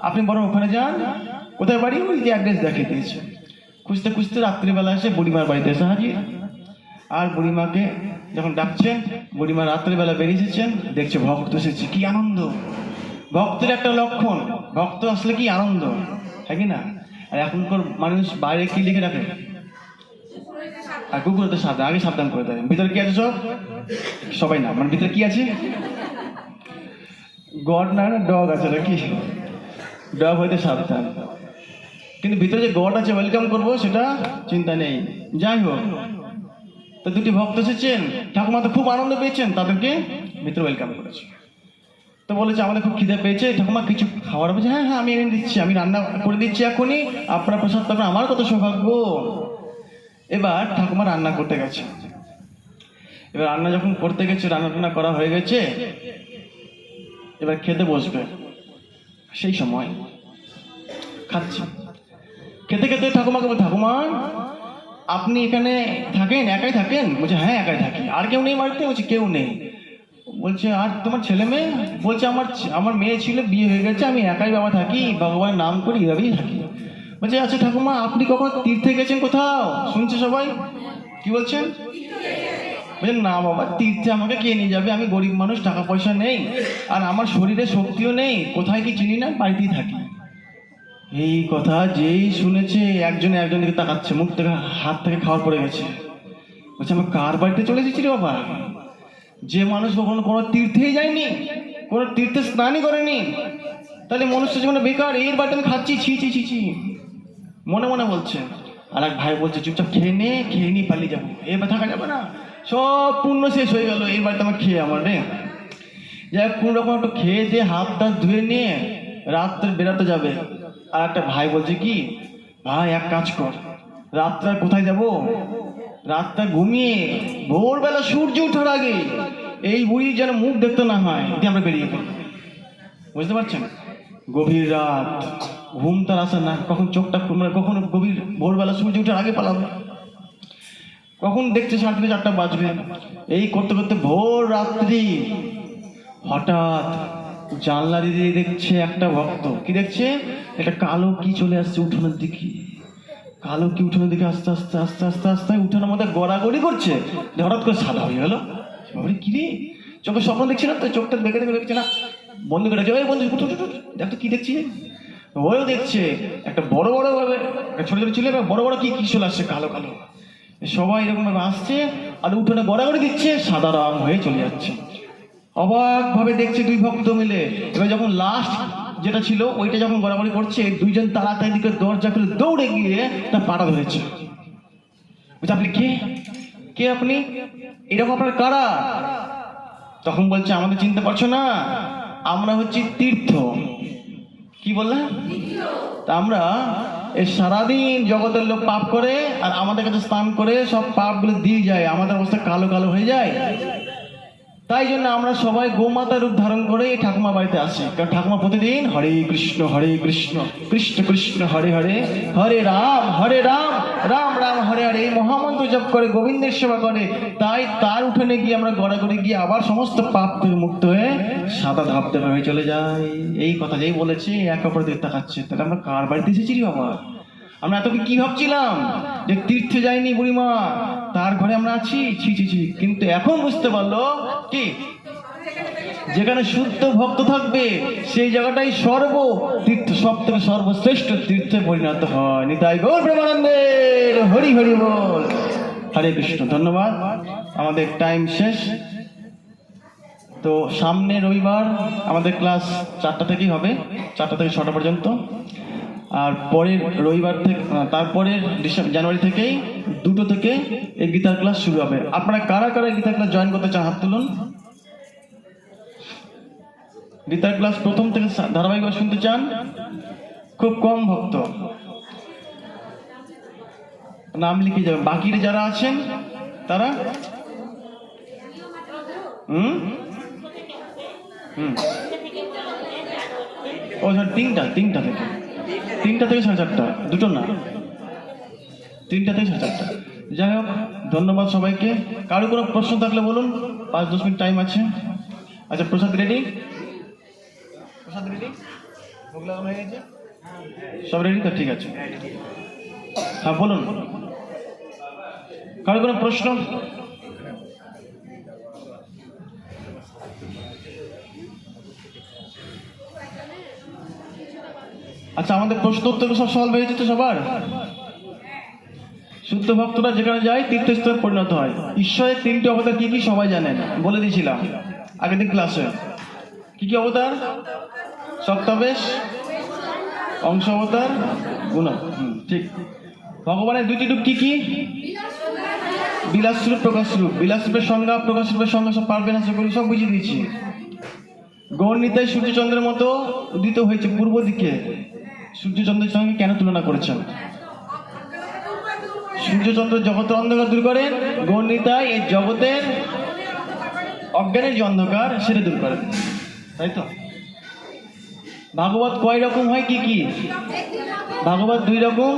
S1: আপনি বরং ওখানে যান। কোথায় বাড়ি? ওই যে অ্যাড্রেস দেখিয়ে দিয়েছে। খুঁজতে খুঁজতে রাত্রিবেলা এসে বুড়িমার বাড়িতে এসে হাজির। আর বুড়িমাকে যখন ডাকছেন, বুড়িমা রাত্রিবেলা বেরিয়ে এসেছেন, দেখছে ভক্ত এসেছে, কি আনন্দ! ভক্তের একটা লক্ষণ, ভক্ত আসলে কি আনন্দ, হ্যাঁ কি না? আর এখনকার মানুষ বাইরে কি লিখে রাখে? আর কুকুরতে সাবধান, আগে সাবধান করে দেবেন। ভিতরে কি আছে? সব সবাই না, মানে ভিতরে কি আছে? গড না, ডগ আছে নাকি? ডগ হইতে সাবধান, কিন্তু ভিতরে যে গড আছে ওয়েলকাম করবো সেটা চিন্তা নেই। যাই হোক, তো দুটি ভক্ত এসেছেন, ঠাকুমা তো খুব আনন্দ পেয়েছেন, তাদেরকে ভিতরে ওয়েলকাম করেছে। তো বলেছে আমাদের খুব খিদে পেয়েছে, ঠাকুমা কিছু খাওয়ার বলছে, হ্যাঁ হ্যাঁ আমি এনে দিচ্ছি, আমি রান্না করে দিচ্ছি এখনই, আপনারা প্রসাদ পাবেন, আমার কত সৌভাগ্য। এবার ঠাকুমা রান্না করতে গেছে। এবার রান্না যখন করতে গেছে, রান্না টান্না করা হয়ে গেছে, এবার খেতে বসবে। সেই সময় খাচ্ছে, খেতে খেতে ঠাকুমাকে বলে, ঠাকুমা আপনি এখানে থাকেন, একাই থাকেন? বলছে হ্যাঁ একাই থাকি। আর কেউ নেই বাড়িতে? বলছে কেউ নেই। বলছে আর তোমার ছেলে মেয়ে? বলছে আমার মেয়ে ছিল, বিয়ে হয়ে গেছে, আমি একাই বাবা থাকি, ভগবানের নাম করি, এভাবেই থাকি। বলছে আচ্ছা ঠাকুমা আপনি কখনো তীর্থে গেছেন কোথাও? শুনছে সবাই, কি বলছেন? বলছেন না বাবা, তীর্থে আমাকে কে নিয়ে যাবে, আমি গরিব মানুষ, টাকা পয়সা নেই, আর আমার শরীরে শক্তিও নেই, কোথায় কি চিনি না, বাড়িতেই থাকি। এই কথা যেই শুনেছে, একজনে একজনের দিকে তাকাচ্ছে, মুখ থেকে হাত থেকে খাওয়ার পড়ে গেছে। বলছে আমি কার বাড়িতে চলে এসেছি রে বাবা? যে মানুষ কখনো কোনো তীর্থেই যায়নি, কোনো তীর্থে স্নানই করেনি, তাহলে মনুষ্য জীবনে বেকার, এর বাড়িতে আমি খাচ্ছি, ছি ছি ছি ছি, মনে মনে বলছে। আর এক ভাই বলছে চুপচাপ খেয়ে নি পালিয়ে যাবো, এবার থাকা যাবে না, সব পুণ্য শেষ হয়ে গেল, এই বাড়িতে আমার খেয়ে আমার রে। যাই হোক কোনো রকম একটু খেয়ে দিয়ে হাত টাত ধুয়ে নিয়ে রাত্রে বেরাতে যাবে। আর একটা ভাই বলছে কি, ভাই এক কাজ কর, রাত্রে আর কোথায় যাবো, রাতটা ঘুমিয়ে ভোরবেলা সূর্য ওঠার আগে এই বুড়ি যেন মুখ দেখতে না হয়, দিয়ে আমরা বেরিয়ে পড়ি। বুঝতে পারছেন? গভীর রাত, ঘুম তার আসে না, কখন চোখটা মানে কখন গভীর ভোরবেলা সূর্য ওঠার আগে পালাবে, কখন দেখছে 3:30-4টা বাজবে। এই করতে করতে ভোর রাত্রি হঠাৎ জানলা দিয়ে দেখছে একটা ভক্ত, কি দেখছে, একটা কালো কি চলে আসছে উঠোনের দিকে। কালো কি উঠোনের দিকে আস্তে আস্তে আস্তে আস্তে আস্তে উঠোনের মধ্যে গড়াগড়ি করছে, হঠাৎ করে সাদা হয়ে গেল। বাবারে কি রে, চোখে স্বপ্ন দেখছি না তো, চোখটা দেখে দেখে দেখছে না, বন্ধু করে ওই বন্ধু দেখ তো কি দেখছি। ওইও দেখছে একটা বড় বড় ভাবে ছোট ছোট ছেলে বড় বড় কি কি চলে আসছে কালো কালো, সবাই এরকম ভাবে আসছে আর উঠোনে গড়াগড়ি দিচ্ছে, সাদা রং হয়ে চলে যাচ্ছে। অবাক ভাবে দেখছে দুই ভক্ত মিলে। এবার যখন লাস্ট যেটা ছিল ওইটা যখন গড়াগড়ি করছে, দুইজন তাড়াতাড়ি দিকে দরজা খুলে দৌড়ে গিয়ে তার পাটা ধরেছে। বলছে আপনি কে, কে আপনি, এরকম আপনার কারা? তখন বলছে আমাদের চিনতে পারছো না, আমরা হচ্ছি তীর্থ। কি বললেন? তা আমরা এই সারাদিন জগতের লোক পাপ করে আর আমাদের কাছে স্নান করে সব পাপগুলো দিয়ে যায়, আমাদের অবস্থা কালো কালো হয়ে যায়। তাই জন্য আমরা সবাই গোমাতার রূপ ধারণ করে এই ঠাকুমা বাড়িতে আসি, কারণ ঠাকুমা প্রতিদিন হরে কৃষ্ণ কৃষ্ণ কৃষ্ণ হরে হরে, হরে রাম রাম রাম হরে হরে এই মহামন্ত্র জপ করে গোবিন্দের সেবা করে। তাই তার উঠোনে গিয়ে আমরা গড়াগড়ি গিয়ে আবার সমস্ত পাপ থেকে মুক্ত হয়ে সাদা ধাপতে হয়ে চলে যাই। এই কথা যেই বলেছে এক অপরের দিকে তাকাচ্ছে, তাহলে আমরা কার বাড়িতে এসেছি রে বাবা? আমরা এতকে কি ভাবছিলাম যে তীর্থে যাইনি বুড়িমা, তার ঘরে আমরা আছি, ছি ছি ছি। কিন্তু এখন বুঝতে পারলো কি, যেখানে শুদ্ধ ভক্ত থাকবে সেই জায়গাটাই সর্ব তীর্থ, সব থেকে সর্বশ্রেষ্ঠ তীর্থে পরিণত হয়। নিতাই গৌর প্রেমানন্দের হরি হরি বল। হরে কৃষ্ণ। ধন্যবাদ, আমাদের টাইম শেষ। তো সামনে রবিবার আমাদের ক্লাস 4টা থেকেই হবে, 4টা থেকে 6টা পর্যন্ত। আর পরের রবিবার থেকে তারপরের জানুয়ারি থেকেই 2টো থেকে এই গীতার ক্লাস শুরু হবে। আপনারা কারা কারা গীতার ক্লাস জয়েন করতে চান হাত তুলুন। গীতার ক্লাস প্রথম থেকে ধারাবাহিকভাবে শুনতে চান? খুব কম ভক্ত, নাম লিখে যাবেন। বাকি যারা আছেন তারা ও স্যার তিনটা থেকে 4:30, 2টো না, 3টা থেকে 4:30। যাই হোক, ধন্যবাদ সবাইকে। কারো কোনো প্রশ্ন থাকলে বলুন, 5-10 মিনিট টাইম আছে। আচ্ছা, প্রসাদ রেডি? প্রসাদ রেডি? ভোগ লাগানো হয়ে গেছে? সব রেডি তো? ঠিক আছে, হ্যাঁ বলুন। কারো কোনো প্রশ্ন? আচ্ছা, আমাদের প্রশ্ন উত্তর সব সলভ হয়ে যেত সবার? শুদ্ধ ভক্তরা যেখানে যায় তীর্থস্থানে পরিণত হয়। ঈশ্বরের 3টে অবতার কি কি সবাই জানেন, বলে দিয়েছিলাম আগের দিন ক্লাসে। কি কি অবতার? সপ্তাবেশ, অংশ অবতার, গুণ। ঠিক। ভগবানের 2টি রূপ কি কি? বিলাস রূপ, প্রকাশ রূপ। বিলাস রূপের সংজ্ঞা, প্রকাশ রূপের সংজ্ঞা সব পারবেন আশা করি, সব বুঝিয়ে দিয়েছি। গৌর নিতাই সূর্যচন্দ্রের মতো উদিত হয়েছে পূর্ব দিকে। সূর্যচন্দ্রের সঙ্গে কেন তুলনা করেছেন? সূর্যচন্দ্র জগতের অন্ধকার দূর করেন, গৌর নিতাই এই জগতের অজ্ঞানের যে অন্ধকার সেটা দূর করেন, তাই তো? ভাগবত কয় রকম হয়, কি কি? ভাগবত 2 রকম,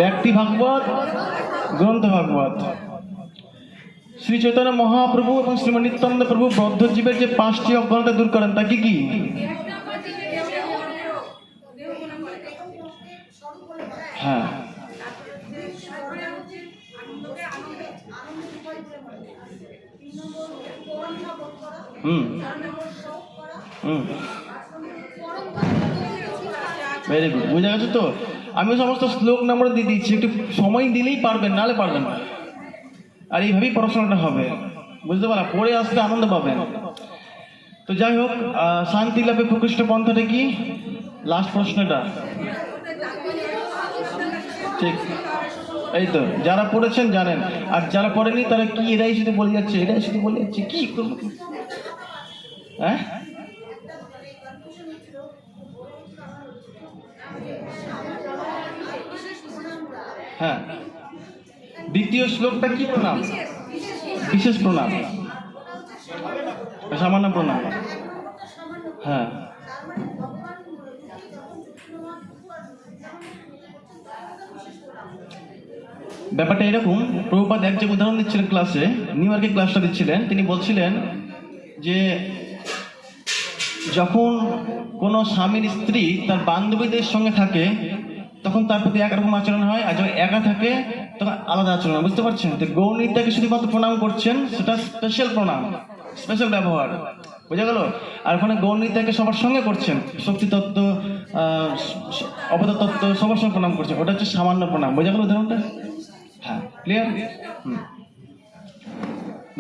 S1: ব্যক্তি ভাগবত, গ্রন্থ ভাগবত। শ্রী চৈতন্য মহাপ্রভু এবং শ্রীমৎ নিত্যানন্দ প্রভু বদ্ধ জীবের যে 5টি অজ্ঞানতা দূর করেন, তা কি কি? হ্যাঁ, ভেরি গুড, বুঝা গেছে তো? আমি সমস্ত শ্লোক নাম্বার দিয়ে দিচ্ছি, একটু সময় দিলেই পারবেন, নাহলে পারবেন না। আর এইভাবেই পড়াশোনাটা হবে, বুঝতে পারলাম? পড়ে আসতে আনন্দ পাবেন। তো যাই হোক, শান্তি লাভে প্রকৃষ্ট পন্থাটা কি? লাস্ট প্রশ্নটা ঠিক, এই তো যারা পড়েছেন জানেন, আর যারা পড়েনি তারা কি এরাই শুধু বলে যাচ্ছে, এরাই শুধু বলে যাচ্ছে, কি করবো? হ্যাঁ হ্যাঁ, দ্বিতীয় শ্লোকটা কি প্রণাম? বিশেষ প্রণাম, সামান্য প্রণাম। হ্যাঁ, ব্যাপারটা এরকম, প্রভুপাদ এক যে উদাহরণ দিচ্ছিলেন ক্লাসে, নিউ ইয়র্কে ক্লাসটা দিচ্ছিলেন, তিনি বলছিলেন যে যখন কোনো স্বামীর স্ত্রী তার বান্ধবীদের সঙ্গে থাকে তখন তার প্রতি একরকম আচরণ হয়, আর যখন একা থাকে তখন আলাদা আচরণ হয়। বুঝতে পারছেন? তো গৌরনীতাকে শুধুমাত্র প্রণাম করছেন, সেটা স্পেশাল প্রণাম, স্পেশাল ব্যবহার, বোঝা গেল? আর ওখানে গৌরনীতাকে সবার সঙ্গে করছেন, শক্তি তত্ত্ব, অবতার তত্ত্ব সবার সঙ্গে প্রণাম করছেন, ওটা হচ্ছে সামান্য প্রণাম। বোঝা গেল উদাহরণটা? হ্যাঁ, ক্লিয়ার?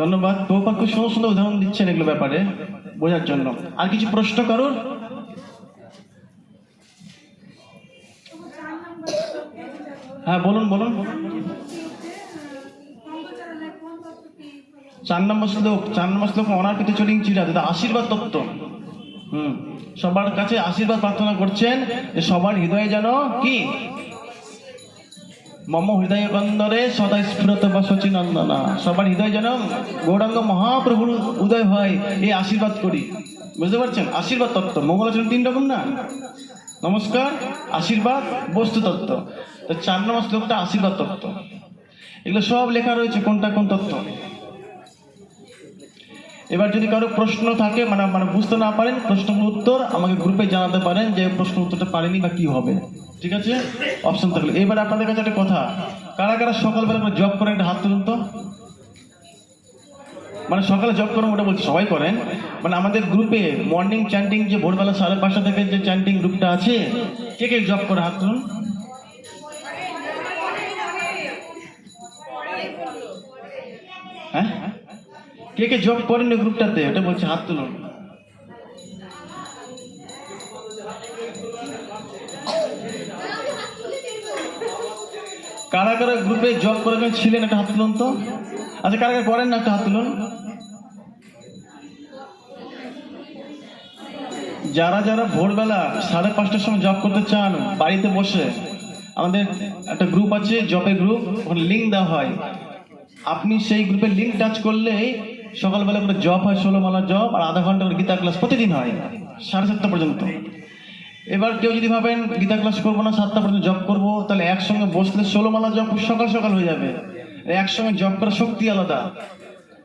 S1: ধন্যবাদ। প্রভুপাদ খুব সুন্দর সুন্দর উদাহরণ দিচ্ছেন এগুলো ব্যাপারে বোঝার জন্য। আর কিছু প্রশ্ন কারোর? হ্যাঁ, বলুন বলুন। 4 নম্বর শ্লোক অনার্পিত চলিং চিরা, যেটা আশীর্বাদ তত্ত্ব। সবার কাছে আশীর্বাদ প্রার্থনা করছেন যে সবার হৃদয়ে যেন কি মম হৃদয় কন্দরে সদা স্ফুরত বা শচীনন্দনা, সবার হৃদয় যেন গৌরাঙ্গ মহাপ্রভুর উদয় হয়, এই আশীর্বাদ করি। বুঝতে পারছেন? আশীর্বাদ তত্ত্ব, মঙ্গলাচরণ 3 রকম না? নমস্কার, আশীর্বাদ, বস্তু তত্ত্ব। তো 4 নম্বর শ্লোকটা আশীর্বাদ তত্ত্ব। এগুলো সব লেখা রয়েছে কোনটা কোন তত্ত্ব। এবার যদি কারো প্রশ্ন থাকে, মানে বুঝতে না পারেন, প্রশ্নের উত্তর আমাকে গ্রুপে জানাতে পারেন যে প্রশ্ন উত্তরটা পারেনি বা কি হবে, ঠিক আছে? অপশন থাকলে। এবার আপনাদের কাছে একটা কথা, কারা কারা সকালবেলা করে জব করেন, একটা হাত তুলুন তো। মানে সকালে জব করেন ওটা বলছি, সবাই করেন। মানে আমাদের গ্রুপে মর্নিং চ্যান্টিং, যে ভোরবেলা 5:30 থেকে যে চ্যান্টিং গ্রুপটা আছে, কে কে জব করে হাত তুলুন। হ্যাঁ, কে কে জব করেন ওই গ্রুপটাতে, ওটা বলছে হাত তুলুন। কারা কারা গ্রুপে জব করে ছিলেন একটা হাত তুলুন তো। আচ্ছা, কারা কারা করেন না একটা হাত তুলুন। যারা যারা ভোরবেলা 5:30টার সময় জব করতে চান বাড়িতে বসে, আমাদের একটা গ্রুপ আছে, জবের গ্রুপ, ওখানে লিঙ্ক দেওয়া হয়। আপনি সেই গ্রুপে লিঙ্ক টাচ করলেই সকালবেলা করে জব হয়, 16 মালা জব, আর আধা ঘন্টা করে গীতা ক্লাস প্রতিদিন হয় 7:30 পর্যন্ত। এবার কেউ যদি ভাবেন গীতা ক্লাস করবো না, 7টা পর্যন্ত জব করবো, তাহলে একসঙ্গে বসলে 16 মালা জব সকাল সকাল হয়ে যাবে। একসঙ্গে জব করার শক্তি আলাদা।